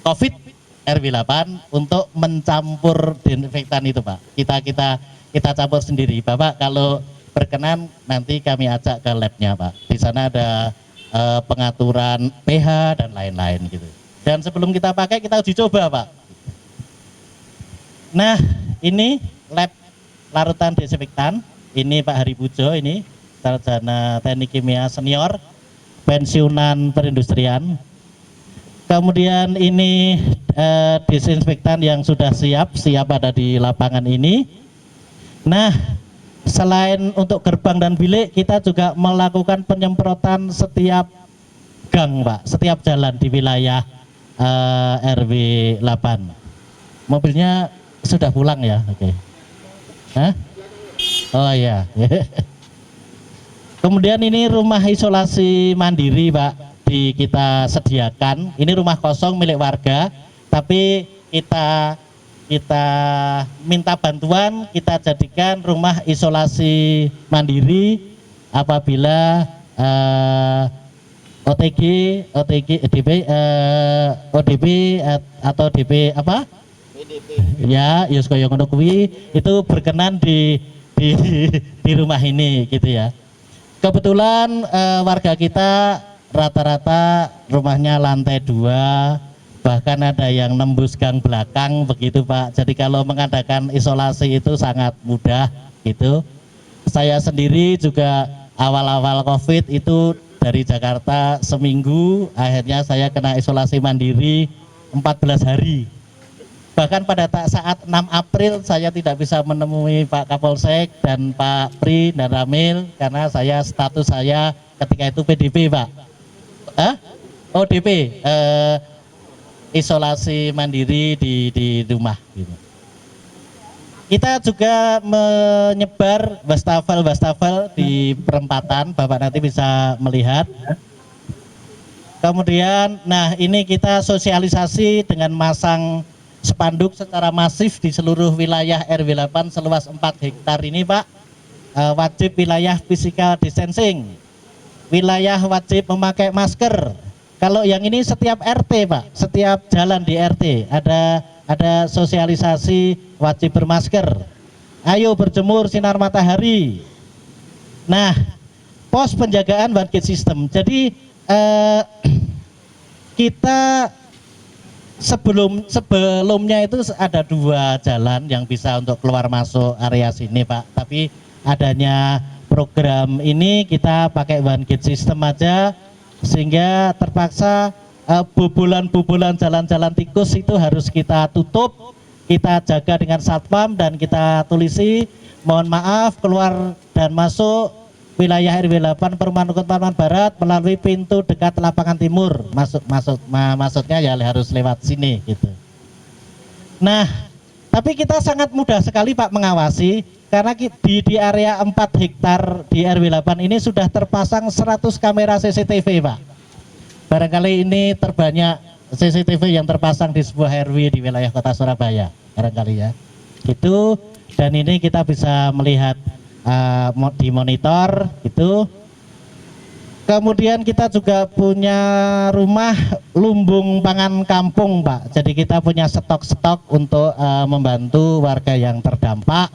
COVID RW8 untuk mencampur disinfektan itu Pak. Kita campur sendiri. Bapak kalau berkenan nanti kami ajak ke labnya Pak. Di sana ada pengaturan pH dan lain-lain gitu. Dan sebelum kita pakai kita uji coba Pak. Nah ini lab larutan desinfektan. Ini Pak Hari Pujo, ini sarjana teknik kimia senior, pensiunan perindustrian. Kemudian ini disinfektan yang sudah siap ada di lapangan ini. Nah selain untuk gerbang dan bilik, kita juga melakukan penyemprotan setiap gang Pak, setiap jalan di wilayah RW 8. Mobilnya sudah pulang ya? Oke. Hah? Oh iya. Kemudian ini rumah isolasi mandiri Pak, kita sediakan. Ini rumah kosong milik warga, tapi kita minta bantuan, kita jadikan rumah isolasi mandiri apabila ODP atau DP apa? Ya, yus koyo ngono kuwi itu berkenan di rumah ini gitu ya. Kebetulan warga kita rata-rata rumahnya lantai 2, bahkan ada yang nembus gang belakang begitu Pak. Jadi kalau mengadakan isolasi itu sangat mudah gitu. Saya sendiri juga awal-awal COVID itu dari Jakarta seminggu, akhirnya saya kena isolasi mandiri 14 hari. Bahkan pada saat 6 April saya tidak bisa menemui Pak Kapolsek dan Pak Pri dan Ramil karena status saya ketika itu PDP Pak. ODP, isolasi mandiri di rumah gitu. Kita juga menyebar wastafel di perempatan, Bapak nanti bisa melihat. Kemudian, nah ini kita sosialisasi dengan masang spanduk secara masif di seluruh wilayah RW 8 seluas 4 hektar ini Pak. Wajib wilayah physical distancing, wilayah wajib memakai masker. Kalau yang ini setiap RT Pak, setiap jalan di RT ada sosialisasi wajib bermasker. Ayo berjemur sinar matahari. Nah, pos penjagaan one gate system. Jadi kita sebelumnya itu ada 2 jalan yang bisa untuk keluar masuk area sini Pak. Tapi adanya program ini kita pakai one gate system aja, sehingga terpaksa bubulan-bubulan jalan-jalan tikus itu harus kita tutup, kita jaga dengan satpam dan kita tulisi mohon maaf keluar dan masuk wilayah RW 8 Perumahan Rungkut Parman Barat melalui pintu dekat lapangan timur. Maksudnya ya harus lewat sini gitu. Nah, tapi kita sangat mudah sekali Pak mengawasi, karena di area 4 hektar di RW 8 ini sudah terpasang 100 kamera CCTV Pak. Barangkali ini terbanyak CCTV yang terpasang di sebuah RW di wilayah Kota Surabaya, barangkali ya. Itu, dan ini kita bisa melihat di monitor itu. Kemudian kita juga punya rumah lumbung pangan kampung Pak. Jadi kita punya stok-stok untuk membantu warga yang terdampak.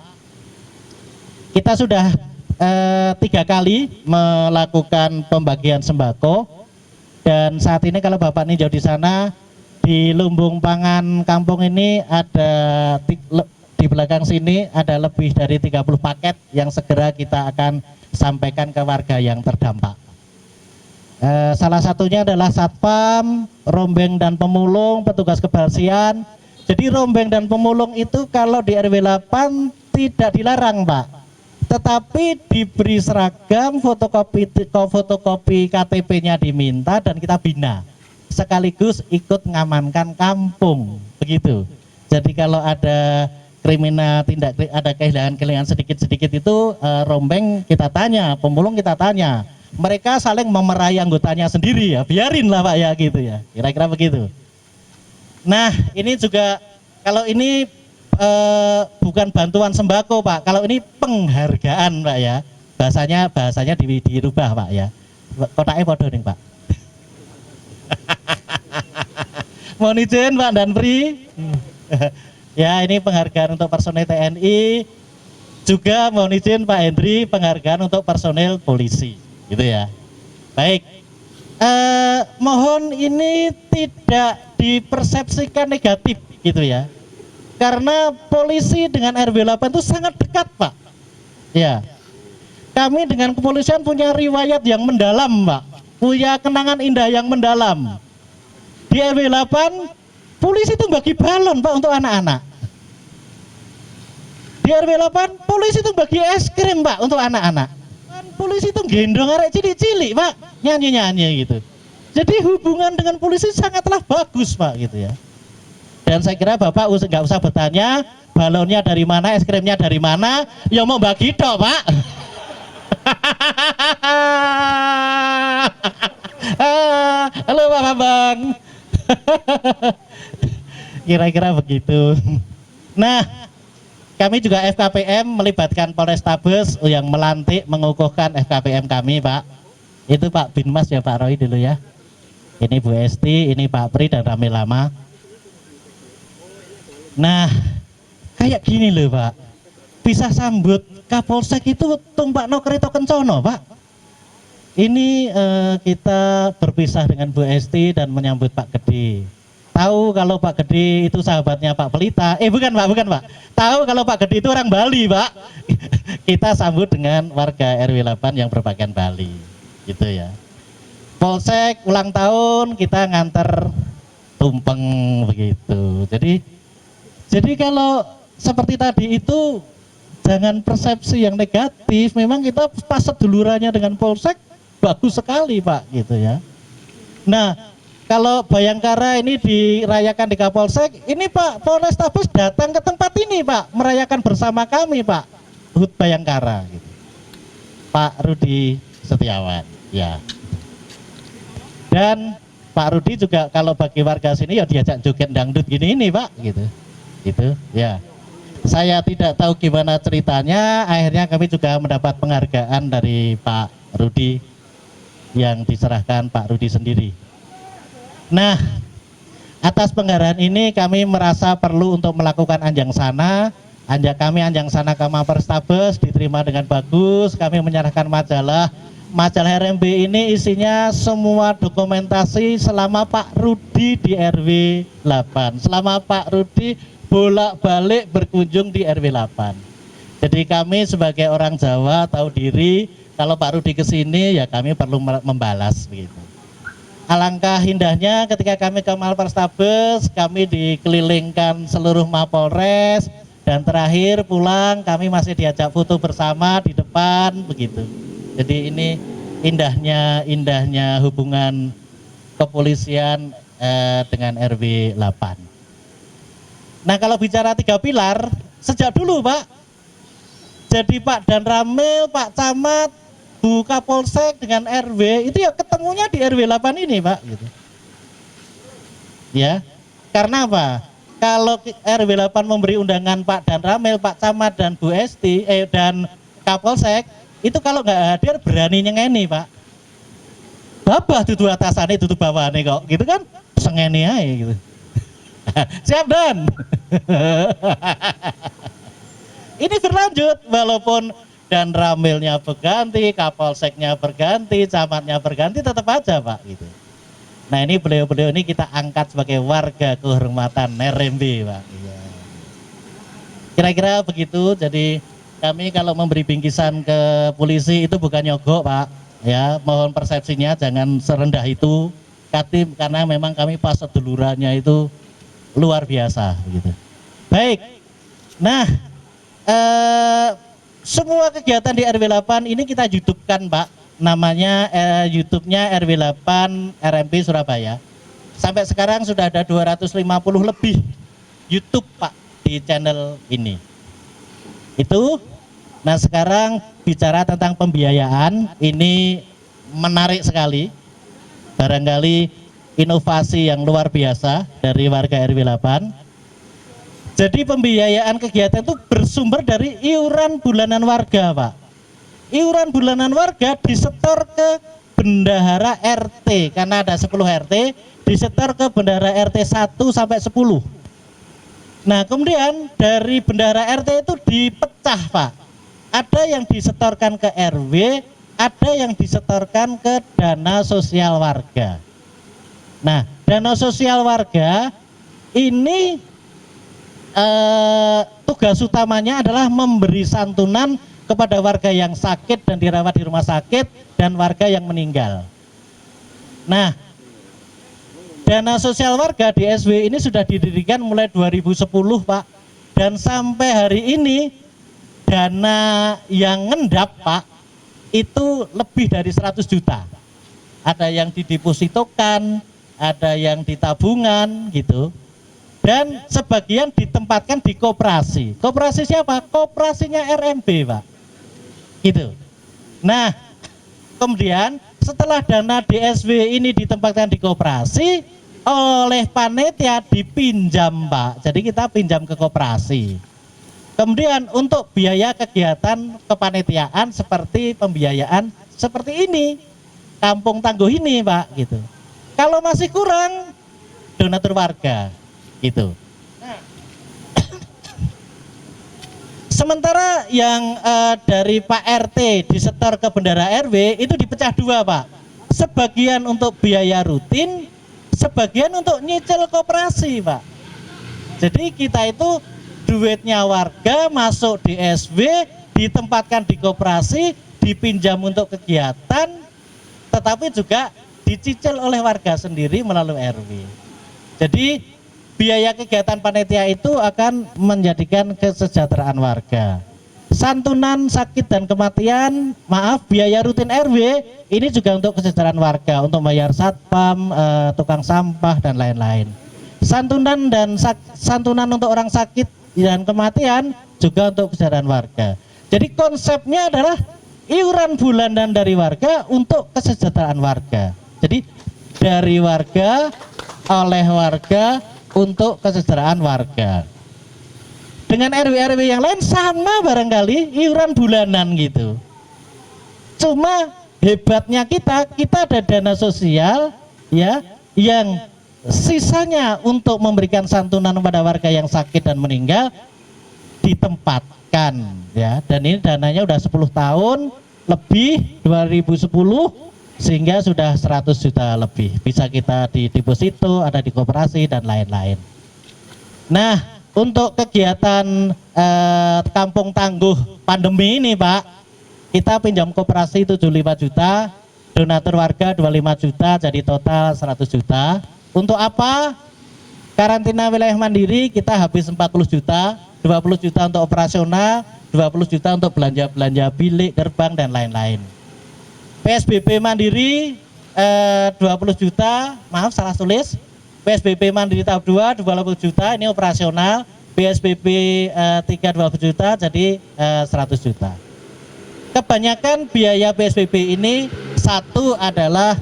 Kita sudah 3 kali melakukan pembagian sembako, dan saat ini kalau Bapak ninjau di sana di lumbung pangan kampung ini ada di belakang sini ada lebih dari 30 paket yang segera kita akan sampaikan ke warga yang terdampak. Salah satunya adalah satpam, rombeng dan pemulung, petugas kebersihan. Jadi rombeng dan pemulung itu kalau di RW 8 tidak dilarang Pak, tetapi diberi seragam, fotokopi KTP-nya diminta dan kita bina, sekaligus ikut mengamankan kampung begitu. Jadi kalau ada kriminal, ada kehilangan sedikit-sedikit itu rombeng kita tanya, pemulung kita tanya, mereka saling memerai anggotanya sendiri ya, biarin lah Pak ya gitu ya, kira-kira begitu. Nah ini juga, kalau ini bukan bantuan sembako Pak, kalau ini penghargaan Pak ya, bahasanya dirubah Pak ya, kotaknya podo nih Pak. Mohon izin Pak dan Pri. Ya, ini penghargaan untuk personel TNI, juga mohon izin Pak Hendri, penghargaan untuk personel polisi, gitu ya. Baik, mohon ini tidak dipersepsikan negatif gitu ya, karena polisi dengan RW 8 itu sangat dekat Pak. Ya, kami dengan kepolisian punya riwayat yang mendalam Pak, punya kenangan indah yang mendalam. Di RW 8 polisi itu bagi balon Pak untuk anak-anak. Di RW 8 polisi itu bagi es krim Pak untuk anak-anak. Polisi itu gendong arek cilik-cilik Pak, nyanyi-nyanyi gitu. Jadi hubungan dengan polisi sangatlah bagus Pak gitu ya. Dan saya kira Bapak nggak usah bertanya balonnya dari mana, es krimnya dari mana, ya mau bagi tok Pak. Halo Pak Bambang. Kira-kira begitu. Nah, kami juga FKPM melibatkan Polrestabes yang melantik mengukuhkan FKPM kami Pak. Itu Pak Binmas ya Pak Roy dulu ya. Ini Bu Esti, ini Pak Pri dan Rame Lama. Nah, kayak gini loh Pak, bisa sambut Kapolsek itu tumpakno kereta kencono Pak. Ini kita berpisah dengan Bu Esti dan menyambut Pak Gede. Tahu kalau Pak Gede itu sahabatnya Pak Pelita, bukan Pak. Tahu kalau Pak Gede itu orang Bali Pak. Kita sambut dengan warga RW 8 yang berpakaian Bali, gitu ya. Polsek ulang tahun kita nganter tumpeng begitu. Jadi kalau seperti tadi itu jangan persepsi yang negatif. Memang kita pas sedulurannya dengan Polsek bagus sekali Pak gitu ya. Nah, kalau Bayangkara ini dirayakan di Kapolsek, ini Pak Polrestabes datang ke tempat ini Pak, merayakan bersama kami Pak, HUT Bayangkara gitu. Pak Rudi Setiawan ya. Dan Pak Rudi juga kalau bagi warga sini ya diajak joget dangdut gini ini Pak gitu. Gitu ya. Saya tidak tahu gimana ceritanya, akhirnya kami juga mendapat penghargaan dari Pak Rudi yang diserahkan Pak Rudi sendiri. Nah, atas penghargaan ini kami merasa perlu untuk melakukan anjang sana. Anjang sana ke Mapolrestabes diterima dengan bagus. Kami menyerahkan majalah. Majalah RMB ini isinya semua dokumentasi selama Pak Rudi di RW 8. Selama Pak Rudi bolak-balik berkunjung di RW 8. Jadi kami sebagai orang Jawa tahu diri kalau Pak Rudi kesini ya kami perlu membalas begitu. Alangkah indahnya ketika kami ke Mapolrestabes, kami dikelilingkan seluruh Mapolres, dan terakhir pulang kami masih diajak foto bersama di depan begitu. Jadi ini indahnya hubungan kepolisian dengan RW 8. Nah, kalau bicara 3 pilar, sejak dulu Pak, jadi Pak Dan Ramil, Pak Camat, Bu Kapolsek dengan RW itu ya ketemunya di RW 8 ini Pak gitu. Ya, karena apa? Kalau RW 8 memberi undangan Pak Dan Ramil, Pak Camat dan Bu Esti dan Kapolsek, itu kalau nggak hadir berani nyengeni Pak. Babah dudu atasannya dudu bawahannya kok, gitu kan? Sengeni aja gitu. Siap Dan. Ini berlanjut walaupun Dan Ramilnya berganti, Kapolseknya berganti, Camatnya berganti, tetap aja Pak gitu. Nah ini beliau-beliau ini kita angkat sebagai warga kehormatan RMB Pak. Iya. Kira-kira begitu. Jadi kami kalau memberi bingkisan ke polisi itu bukan nyogok Pak. Ya mohon persepsinya jangan serendah itu. Katib karena memang kami pas sedulurannya itu luar biasa begitu. Baik. Nah semua kegiatan di RW 8 ini kita YouTube-kan Pak. Namanya YouTube-nya RW 8 RMB Surabaya. Sampai sekarang sudah ada 250 lebih YouTube Pak di channel ini. Itu. Nah sekarang bicara tentang pembiayaan, ini menarik sekali. Barangkali inovasi yang luar biasa dari warga RW 8. Jadi pembiayaan kegiatan itu bersumber dari iuran bulanan warga Pak. Iuran bulanan warga disetor ke bendahara RT karena ada 10 RT, disetor ke bendahara RT 1 sampai 10. Nah kemudian dari bendahara RT itu dipecah Pak. Ada yang disetorkan ke RW, ada yang disetorkan ke dana sosial warga. Nah dana sosial warga ini tugas utamanya adalah memberi santunan kepada warga yang sakit dan dirawat di rumah sakit dan warga yang meninggal. Nah, dana sosial warga di SW ini sudah didirikan mulai 2010 Pak, dan sampai hari ini dana yang ngendap Pak itu lebih dari 100 juta. Ada yang didepositokan, ada yang di tabungan gitu. Dan sebagian ditempatkan di koperasi. Koperasi siapa? Koperasinya RMB Pak. Gitu. Nah, kemudian setelah dana DSW ini ditempatkan di koperasi, oleh panitia dipinjam Pak. Jadi kita pinjam ke koperasi. Kemudian untuk biaya kegiatan kepanitiaan seperti pembiayaan seperti ini, kampung tangguh ini Pak gitu. Kalau masih kurang, donatur warga. Gitu. Nah, sementara yang dari Pak RT disetor ke bendahara RW itu dipecah dua Pak. Sebagian untuk biaya rutin, sebagian untuk nyicil koperasi Pak. Jadi kita itu duitnya warga masuk di SW, ditempatkan di koperasi, dipinjam untuk kegiatan, tetapi juga dicicil oleh warga sendiri melalui RW. Jadi biaya kegiatan panitia itu akan menjadikan kesejahteraan warga. Santunan sakit dan kematian, maaf, biaya rutin RW ini juga untuk kesejahteraan warga, untuk bayar satpam, tukang sampah dan lain-lain. Santunan untuk orang sakit dan kematian juga untuk kesejahteraan warga. Jadi konsepnya adalah iuran bulanan dari warga untuk kesejahteraan warga. Jadi dari warga, oleh warga, untuk kesejahteraan warga. Dengan RW-RW yang lain sama barangkali iuran bulanan gitu. Cuma hebatnya kita ada dana sosial ya yang sisanya untuk memberikan santunan kepada warga yang sakit dan meninggal ditempatkan ya. Dan ini dananya udah 10 tahun lebih 2010 sehingga sudah 100 juta lebih. Bisa kita di deposito, ada di koperasi dan lain-lain. Nah, untuk kegiatan kampung tangguh pandemi ini Pak, kita pinjam koperasi 75 juta, donatur warga 25 juta, jadi total 100 juta. Untuk apa? Karantina wilayah mandiri kita habis 40 juta, 20 juta untuk operasional, 20 juta untuk belanja-belanja bilik, gerbang dan lain-lain. PSBB mandiri 20 juta, maaf salah tulis. PSBB mandiri tahap 2 20 juta, ini operasional. PSBB 3 20 juta, jadi 100 juta. Kebanyakan biaya PSBB ini satu adalah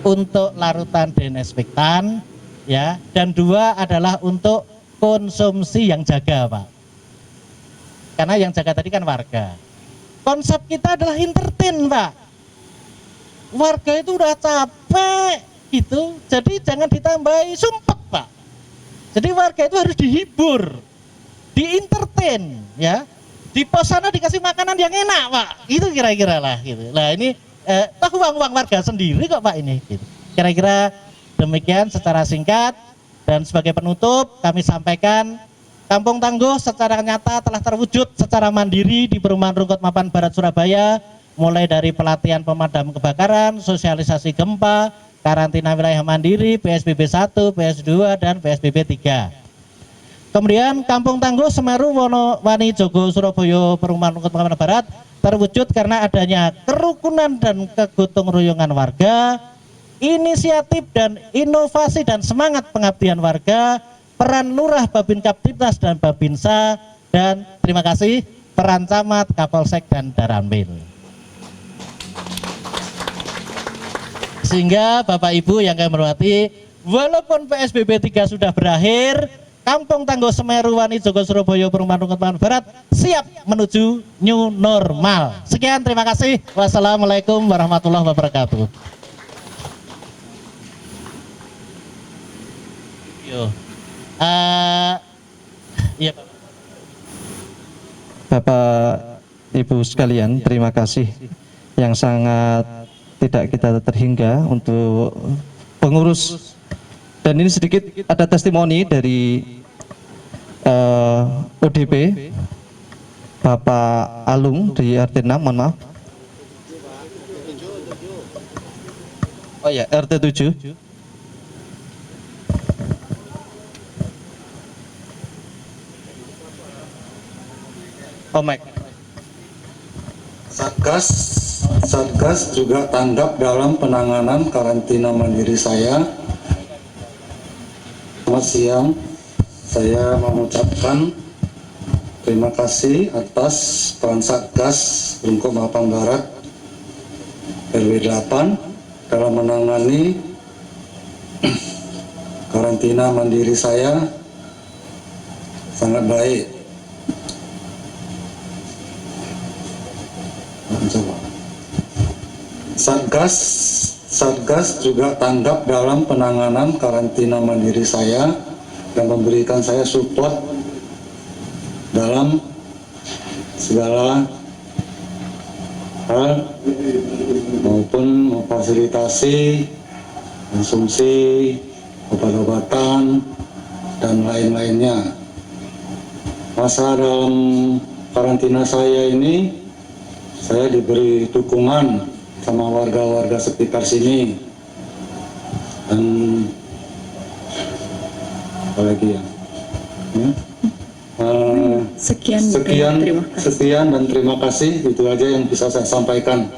untuk larutan desinfektan ya, dan dua adalah untuk konsumsi yang jaga Pak. Karena yang jaga tadi kan warga. Konsep kita adalah entertain Pak. Warga itu udah capek gitu, jadi jangan ditambahi sumpek Pak. Jadi warga itu harus dihibur, di-entertain ya. Di pos sana dikasih makanan yang enak Pak, itu kira-kira lah gitu. Nah ini tahu uang warga sendiri kok Pak ini gitu. Kira-kira demikian secara singkat. Dan sebagai penutup kami sampaikan Kampung Tangguh secara nyata telah terwujud secara mandiri di Perumahan Rungkut Mapan Barat Surabaya, mulai dari pelatihan pemadam kebakaran, sosialisasi gempa, karantina wilayah mandiri, PSBB 1, PS2 dan PSBB 3. Kemudian Kampung Tangguh Semeru Wani Jogo Surabaya Perumahan Rungkut Mapan Barat terwujud karena adanya kerukunan dan kegotong royongan warga, inisiatif dan inovasi dan semangat pengabdian warga, peran Lurah, Babin Kaptibnas dan Babinsa, dan terima kasih peran Camat, Kapolsek dan Daramil. Sehingga Bapak Ibu yang kami hormati, walaupun PSBB 3 sudah berakhir, Kampung Tangguh Semeru Wani Jogo Surabaya Perumahan Rungkut Mapan Barat siap menuju new normal. Sekian, terima kasih. Wassalamualaikum warahmatullahi wabarakatuh. Iya Pak.
Bapak Ibu sekalian, terima kasih yang sangat tidak kita terhingga untuk pengurus. Dan ini sedikit ada testimoni dari ODP Bapak Alung di RT 6, mohon maaf. Oh ya, RT 7. Oh Mike.
Satgas juga tanggap dalam penanganan karantina mandiri saya. Selamat siang, saya mengucapkan terima kasih atas peran Satgas Rungkut Mapan Barat RW 8 dalam menangani karantina mandiri saya sangat baik. Satgas juga tanggap dalam penanganan karantina mandiri saya dan memberikan saya support dalam segala hal maupun memfasilitasi konsumsi obat-obatan dan lain-lainnya. Masa dalam karantina saya ini saya diberi dukungan sama warga-warga sekitar sini, dan apa lagi ya? Sekian dan terima kasih. Itu aja yang bisa saya sampaikan.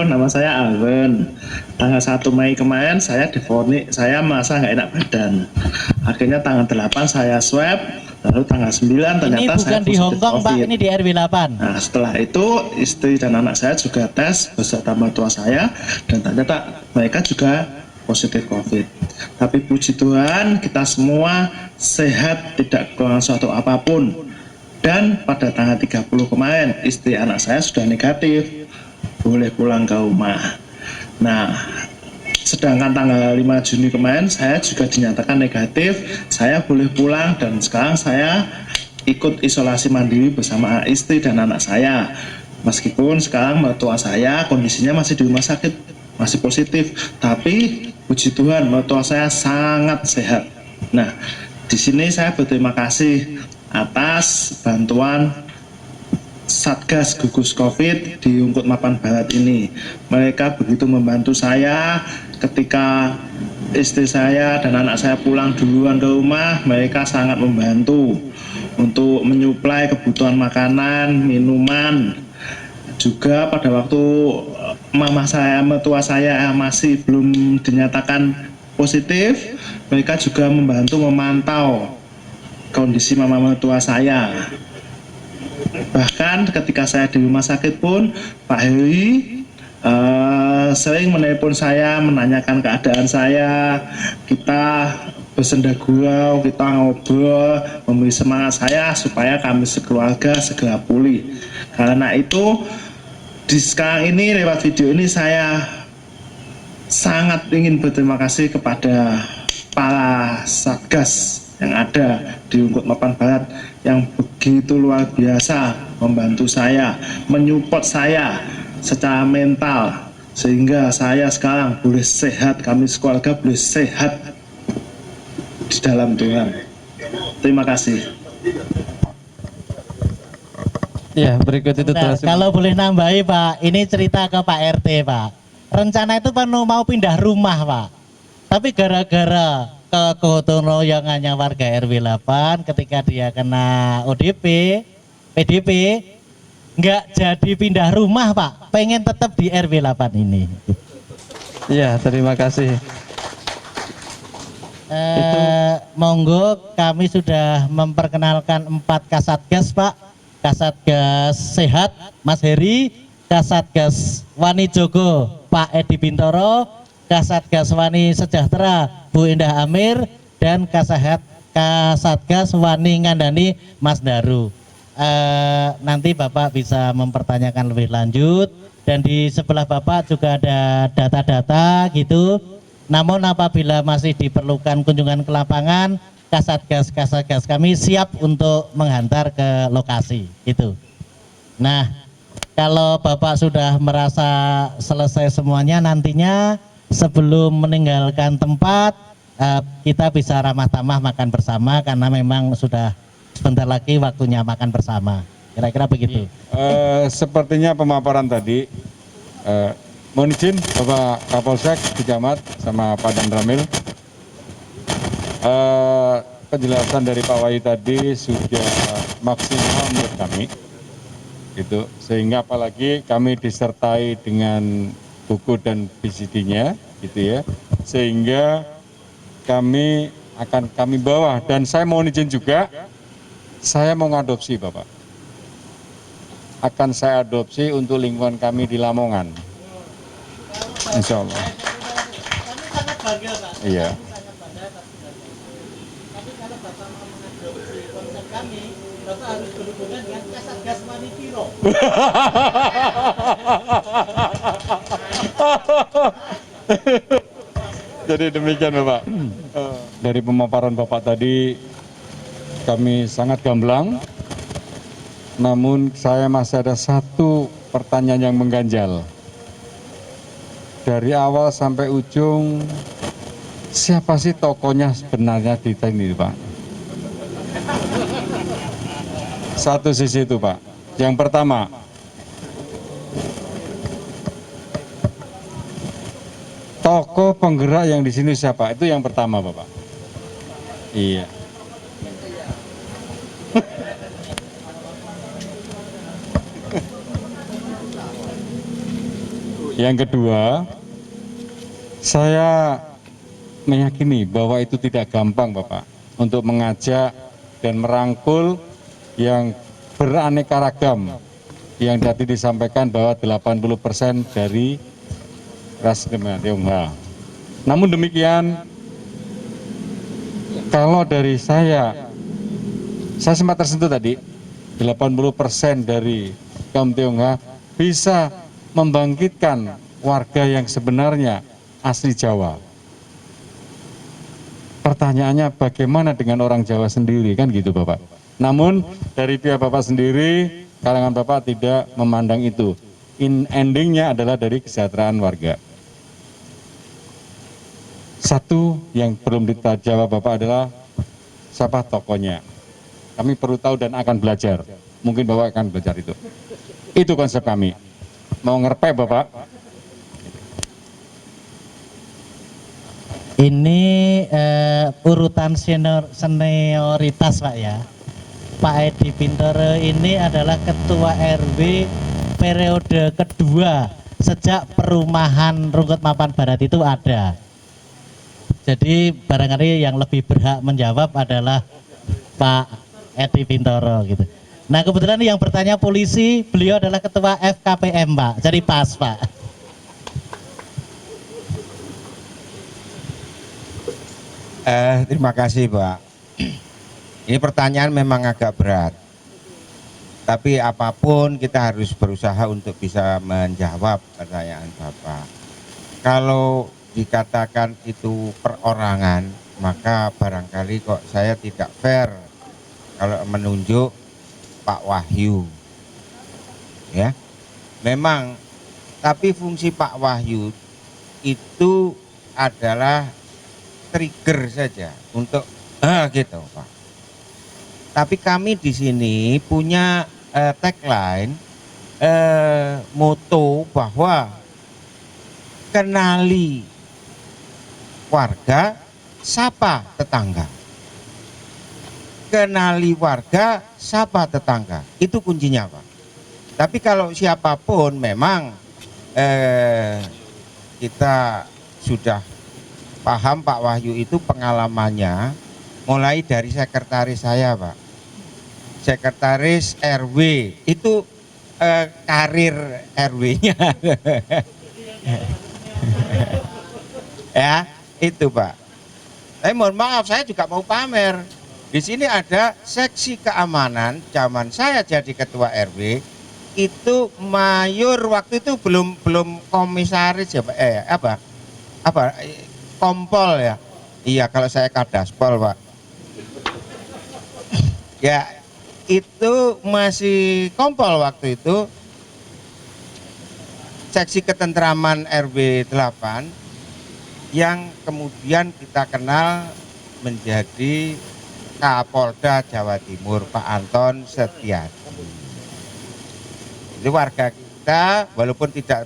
Nama saya Alwen. Tanggal 1 Mei kemarin saya divonis, saya merasa nggak enak badan. Akhirnya tanggal 8 saya swab, Lalu tanggal 9 ternyata
Ini
saya
bukan di
positif
Hongkong Pak,
COVID.
ini di RW 8.
Nah, setelah itu istri dan anak saya juga tes beserta mertua saya dan ternyata mereka juga positif COVID. Tapi puji Tuhan kita semua sehat, tidak kekurangan suatu apapun. Dan pada tanggal 30 kemarin istri anak saya sudah negatif, boleh pulang ke rumah. Nah, sedangkan tanggal 5 Juni kemarin saya juga dinyatakan negatif, saya boleh pulang dan sekarang saya ikut isolasi mandiri bersama istri dan anak saya. Meskipun sekarang mertua saya kondisinya masih di rumah sakit, masih positif, tapi puji Tuhan mertua saya sangat sehat. Nah, di sini saya berterima kasih atas bantuan Satgas Gugus Covid di Ungkut Mapan Barat ini. Mereka begitu membantu saya ketika istri saya dan anak saya pulang duluan ke rumah. Mereka sangat membantu untuk menyuplai kebutuhan makanan, minuman. Juga pada waktu mama saya, mertua saya masih belum dinyatakan positif, mereka juga membantu memantau kondisi mama mertua saya. Bahkan ketika saya di rumah sakit pun Pak Heri sering menelpon saya, menanyakan keadaan saya. Kita bersenda gurau, kita ngobrol, memberi semangat saya supaya kami sekeluarga segera pulih. Karena itu di sekarang ini lewat video ini saya sangat ingin berterima kasih kepada para Satgas yang ada di Ungkut Mapan Barat yang begitu luar biasa membantu saya, menyupport saya secara mental sehingga saya sekarang boleh sehat, kami sekeluarga boleh sehat di dalam Tuhan. Terima kasih.
Ya, berikut itu
Nah, kalau boleh nambahi Pak, ini cerita ke Pak RT Pak. Rencana itu mau pindah rumah Pak. Tapi gara-gara kegotong royongannya warga RW 8 ketika dia kena ODP, PDP, nggak jadi pindah rumah Pak. Pengen tetap di RW 8 ini.
Ya, terima kasih.
Monggo kami sudah memperkenalkan 4 Kasatgas Pak. Kasatgas Sehat Mas Heri, Kasatgas Wani Jogo Pak Edi Bintoro, Kasatgas Wani Sejahtera Bu Indah Amir, dan Kasatgas Wani Ngandani Mas Daru. Nanti Bapak bisa mempertanyakan lebih lanjut, dan di sebelah Bapak juga ada data-data gitu. Namun apabila masih diperlukan kunjungan ke lapangan, Kasatgas kami siap untuk menghantar ke lokasi itu. Nah, kalau Bapak sudah merasa selesai semuanya, nantinya sebelum meninggalkan tempat kita bisa ramah tamah makan bersama, karena memang sudah sebentar lagi waktunya makan bersama. Kira-kira begitu.
Sepertinya pemaparan tadi, mohon izin Bapak Kapolsek, Camat, sama Pak Dan Ramil. Penjelasan dari Pak Wahyu tadi sudah maksimal menurut kami, gitu. Sehingga apalagi kami disertai dengan buku dan VCD-nya, gitu ya. Sehingga kami bawa, dan saya mohon izin juga, saya mau ngadopsi Bapak. Akan saya adopsi untuk lingkungan kami di Lamongan. Insya Allah.
Kami sangat bangga Pak.
Iya.
Tapi kalau Bapak mau mengadopsi konsep kami, Bapak harus berhubungan dengan Kasatgas Wani Piro.
Jadi demikian Bapak. Dari pemaparan Bapak tadi kami sangat gamblang, namun saya masih ada satu pertanyaan yang mengganjal. Dari awal sampai ujung, siapa sih tokohnya sebenarnya di sini Pak? Satu sisi itu Pak. Yang pertama, tokoh penggerak yang di sini siapa? Itu yang pertama Bapak. Iya. Yang kedua, saya meyakini bahwa itu tidak gampang Bapak untuk mengajak dan merangkul yang beraneka ragam yang tadi disampaikan bahwa 80% dari ras Tionghoa. Namun demikian, kalau dari saya sempat tersentuh tadi, 80% dari kaum Tionghoa bisa membangkitkan warga yang sebenarnya asli Jawa. Pertanyaannya bagaimana dengan orang Jawa sendiri, kan gitu Bapak. Namun dari pihak Bapak sendiri, kalangan Bapak tidak memandang itu. Endingnya adalah dari kesejahteraan warga. Satu yang belum dijawab Bapak adalah siapa tokohnya. Kami perlu tahu dan akan belajar. Mungkin Bapak akan belajar itu. Itu konsep kami. Mau ngerpe Bapak?
Ini urutan senioritas Pak ya. Pak Edi Pintoro ini adalah ketua RW periode kedua sejak perumahan Rungkut Mapan Barat itu ada. Jadi barangkali yang lebih berhak menjawab adalah Pak Edi Pintoro gitu. Nah kebetulan yang bertanya polisi, beliau adalah ketua FKPM Pak, jadi pas Pak.
Terima kasih Pak. Ini pertanyaan memang agak berat. Tapi apapun kita harus berusaha untuk bisa menjawab pertanyaan Bapak. Kalau dikatakan itu perorangan, maka barangkali kok saya tidak fair kalau menunjuk Pak Wahyu. Ya. Memang, tapi fungsi Pak Wahyu itu adalah trigger saja untuk gitu Pak. Tapi kami di sini punya tagline, moto bahwa kenali warga, sapa tetangga. Kenali warga, sapa tetangga. Itu kuncinya Pak. Tapi kalau siapapun memang kita sudah paham Pak Wahyu itu pengalamannya mulai dari sekretaris saya Pak. Sekretaris RW itu karir RW-nya. Ya, itu Pak. Tapi mohon maaf, saya juga mau pamer. Di sini ada seksi keamanan zaman saya jadi ketua RW itu mayor waktu itu belum komisaris ya Pak. Apa kompol ya. Iya kalau saya kadaspol Pak. Ya itu masih kompol waktu itu. Seksi ketentraman RW 8 yang kemudian kita kenal menjadi Kapolda Jawa Timur Pak Anton Setiadi. Itu warga kita walaupun tidak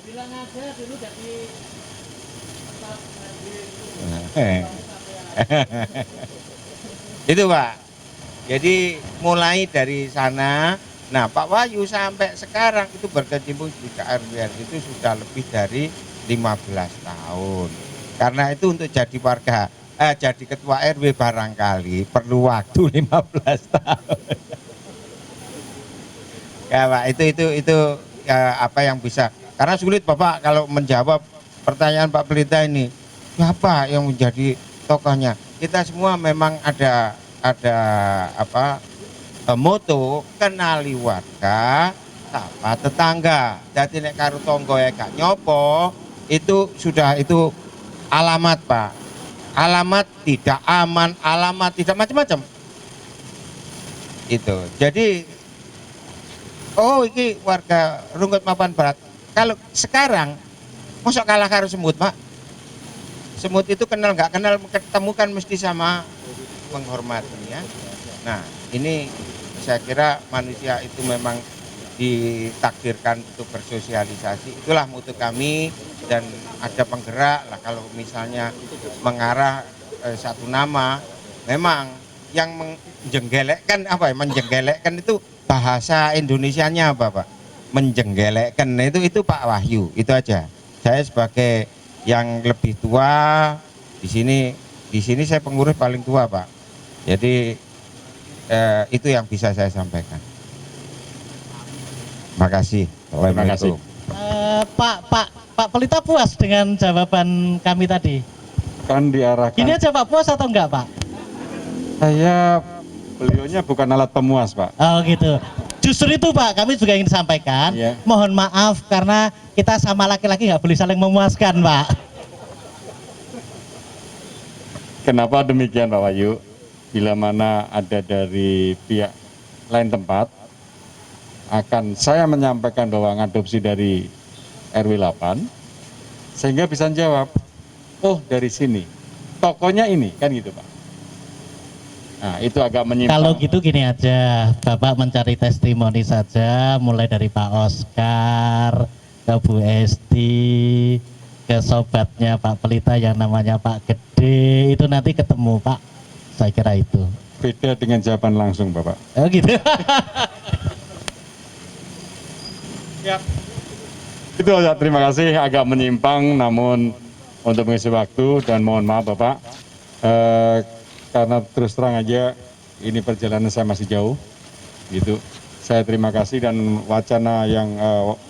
bilang aja dulu jadi itu Pak. Jadi mulai dari sana, nah Pak Wahyu sampai sekarang itu berkecimpung di KRW itu sudah lebih dari 15 tahun. Karena itu untuk jadi warga, jadi ketua RW barangkali perlu waktu 15 tahun. Ya Pak, itu apa yang bisa. Karena sulit Bapak kalau menjawab pertanyaan Pak Pelita ini, siapa yang menjadi tokohnya? Kita semua memang ada apa moto kenali warga sapa tetangga. Jadi nek karo tangga ya gak nyopo itu sudah itu alamat Pak. Alamat tidak aman, alamat tidak macam-macam. Itu. Jadi iki warga Rungkut Mapan Barat. Kalau sekarang mosok kalah karo semut Pak. Semut itu kenal nggak kenal ketemu kan mesti sama menghormati ya. Nah ini saya kira manusia itu memang ditakdirkan untuk bersosialisasi. Itulah mutu kami dan ada penggerak lah kalau misalnya mengarah satu nama. Memang yang menjenggelekkan apa ya? Menjenggelekkan itu bahasa Indonesianya apa Pak? Menjenggelekkan itu Pak Wahyu itu aja. Saya sebagai yang lebih tua di sini saya pengurus paling tua Pak. Jadi Itu yang bisa saya sampaikan. Makasih.
Terima kasih.
Pak Pelita puas dengan jawaban kami tadi?
Kan diarahkan.
Ini aja Pak, puas atau enggak Pak?
Beliaunya bukan alat pemuas, Pak.
Oh gitu. Justru itu Pak, kami juga ingin sampaikan.
Iya.
Mohon maaf karena kita sama laki-laki nggak boleh saling memuaskan Pak.
Kenapa demikian, Pak Wahyu? Bila mana ada dari pihak lain tempat, akan saya menyampaikan bahwa ngadopsi dari RW 8, sehingga bisa jawab, oh dari sini, tokonya ini, kan gitu Pak. Nah itu agak menyimpang.
Kalau gitu gini aja, Bapak mencari testimoni saja, mulai dari Pak Oscar, ke Bu Esti, ke sobatnya Pak Pelita yang namanya Pak Gede, itu nanti ketemu Pak, saya kira itu.
Beda dengan jawaban langsung Bapak.
Oh gitu.
Ya. Itu aja, terima kasih, agak menyimpang namun untuk mengisi waktu dan mohon maaf Bapak karena terus terang aja ini perjalanan saya masih jauh gitu. Saya terima kasih dan wacana yang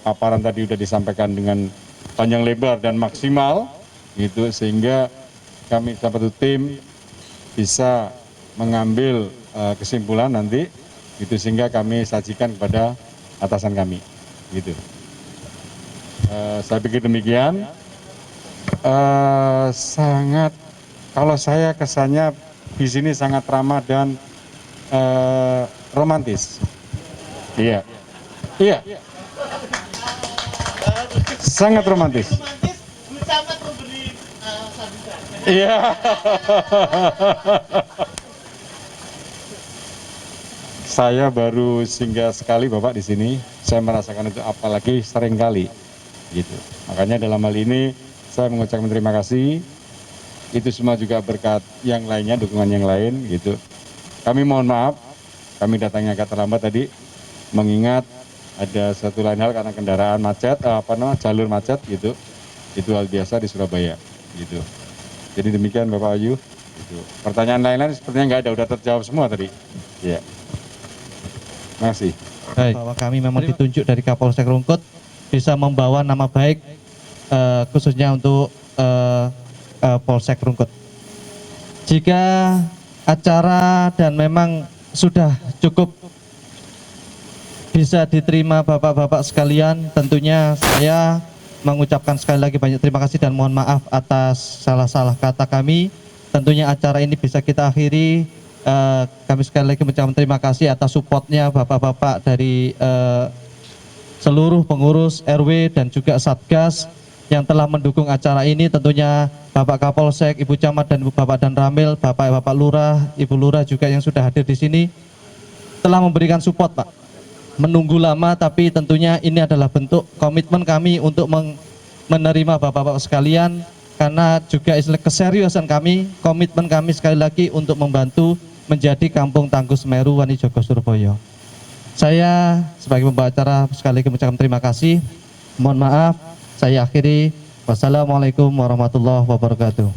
paparan tadi sudah disampaikan dengan panjang lebar dan maksimal gitu sehingga kami satu tim bisa mengambil kesimpulan nanti gitu sehingga kami sajikan kepada atasan kami gitu. Saya pikir demikian. Sangat, kalau saya kesannya di sini sangat ramah dan romantis. Iya, iya, sangat romantis. Iya. Saya baru singgah sekali Bapak di sini. Saya merasakan itu apalagi sering kali. Gitu. Makanya dalam hal ini saya mengucapkan terima kasih. Itu semua juga berkat yang lainnya, dukungan yang lain gitu. Kami mohon maaf, kami datangnya agak terlambat tadi, mengingat ada satu lain hal karena kendaraan macet, jalur macet gitu. Itu hal biasa di Surabaya gitu. Jadi demikian Bapak Ayu. Gitu. Pertanyaan lain-lain sepertinya nggak ada, udah terjawab semua tadi. Iya. Terima kasih.
Baik. Bahwa kami memang ditunjuk dari Kapolsek Rungkut bisa membawa nama baik khususnya untuk Polsek Rungkut. Jika acara dan memang sudah cukup bisa diterima Bapak-bapak sekalian, tentunya saya mengucapkan sekali lagi banyak terima kasih dan mohon maaf atas salah-salah kata kami. Tentunya acara ini bisa kita akhiri. Kami sekali lagi mengucapkan terima kasih atas supportnya Bapak-bapak dari seluruh pengurus RW dan juga Satgas yang telah mendukung acara ini. Tentunya Bapak Kapolsek, Ibu Camat dan Bapak Dan Ramil, Bapak Lurah, Ibu Lurah juga yang sudah hadir di sini telah memberikan support Pak. Menunggu lama tapi tentunya ini adalah bentuk komitmen kami untuk menerima Bapak-bapak sekalian karena juga istilah keseriusan kami, komitmen kami sekali lagi untuk membantu menjadi Kampung Tangguh Semeru Wanijogo Surabaya. Saya sebagai pembawa acara sekali lagi mengucapkan terima kasih. Mohon maaf, saya akhiri. Wassalamualaikum warahmatullahi wabarakatuh.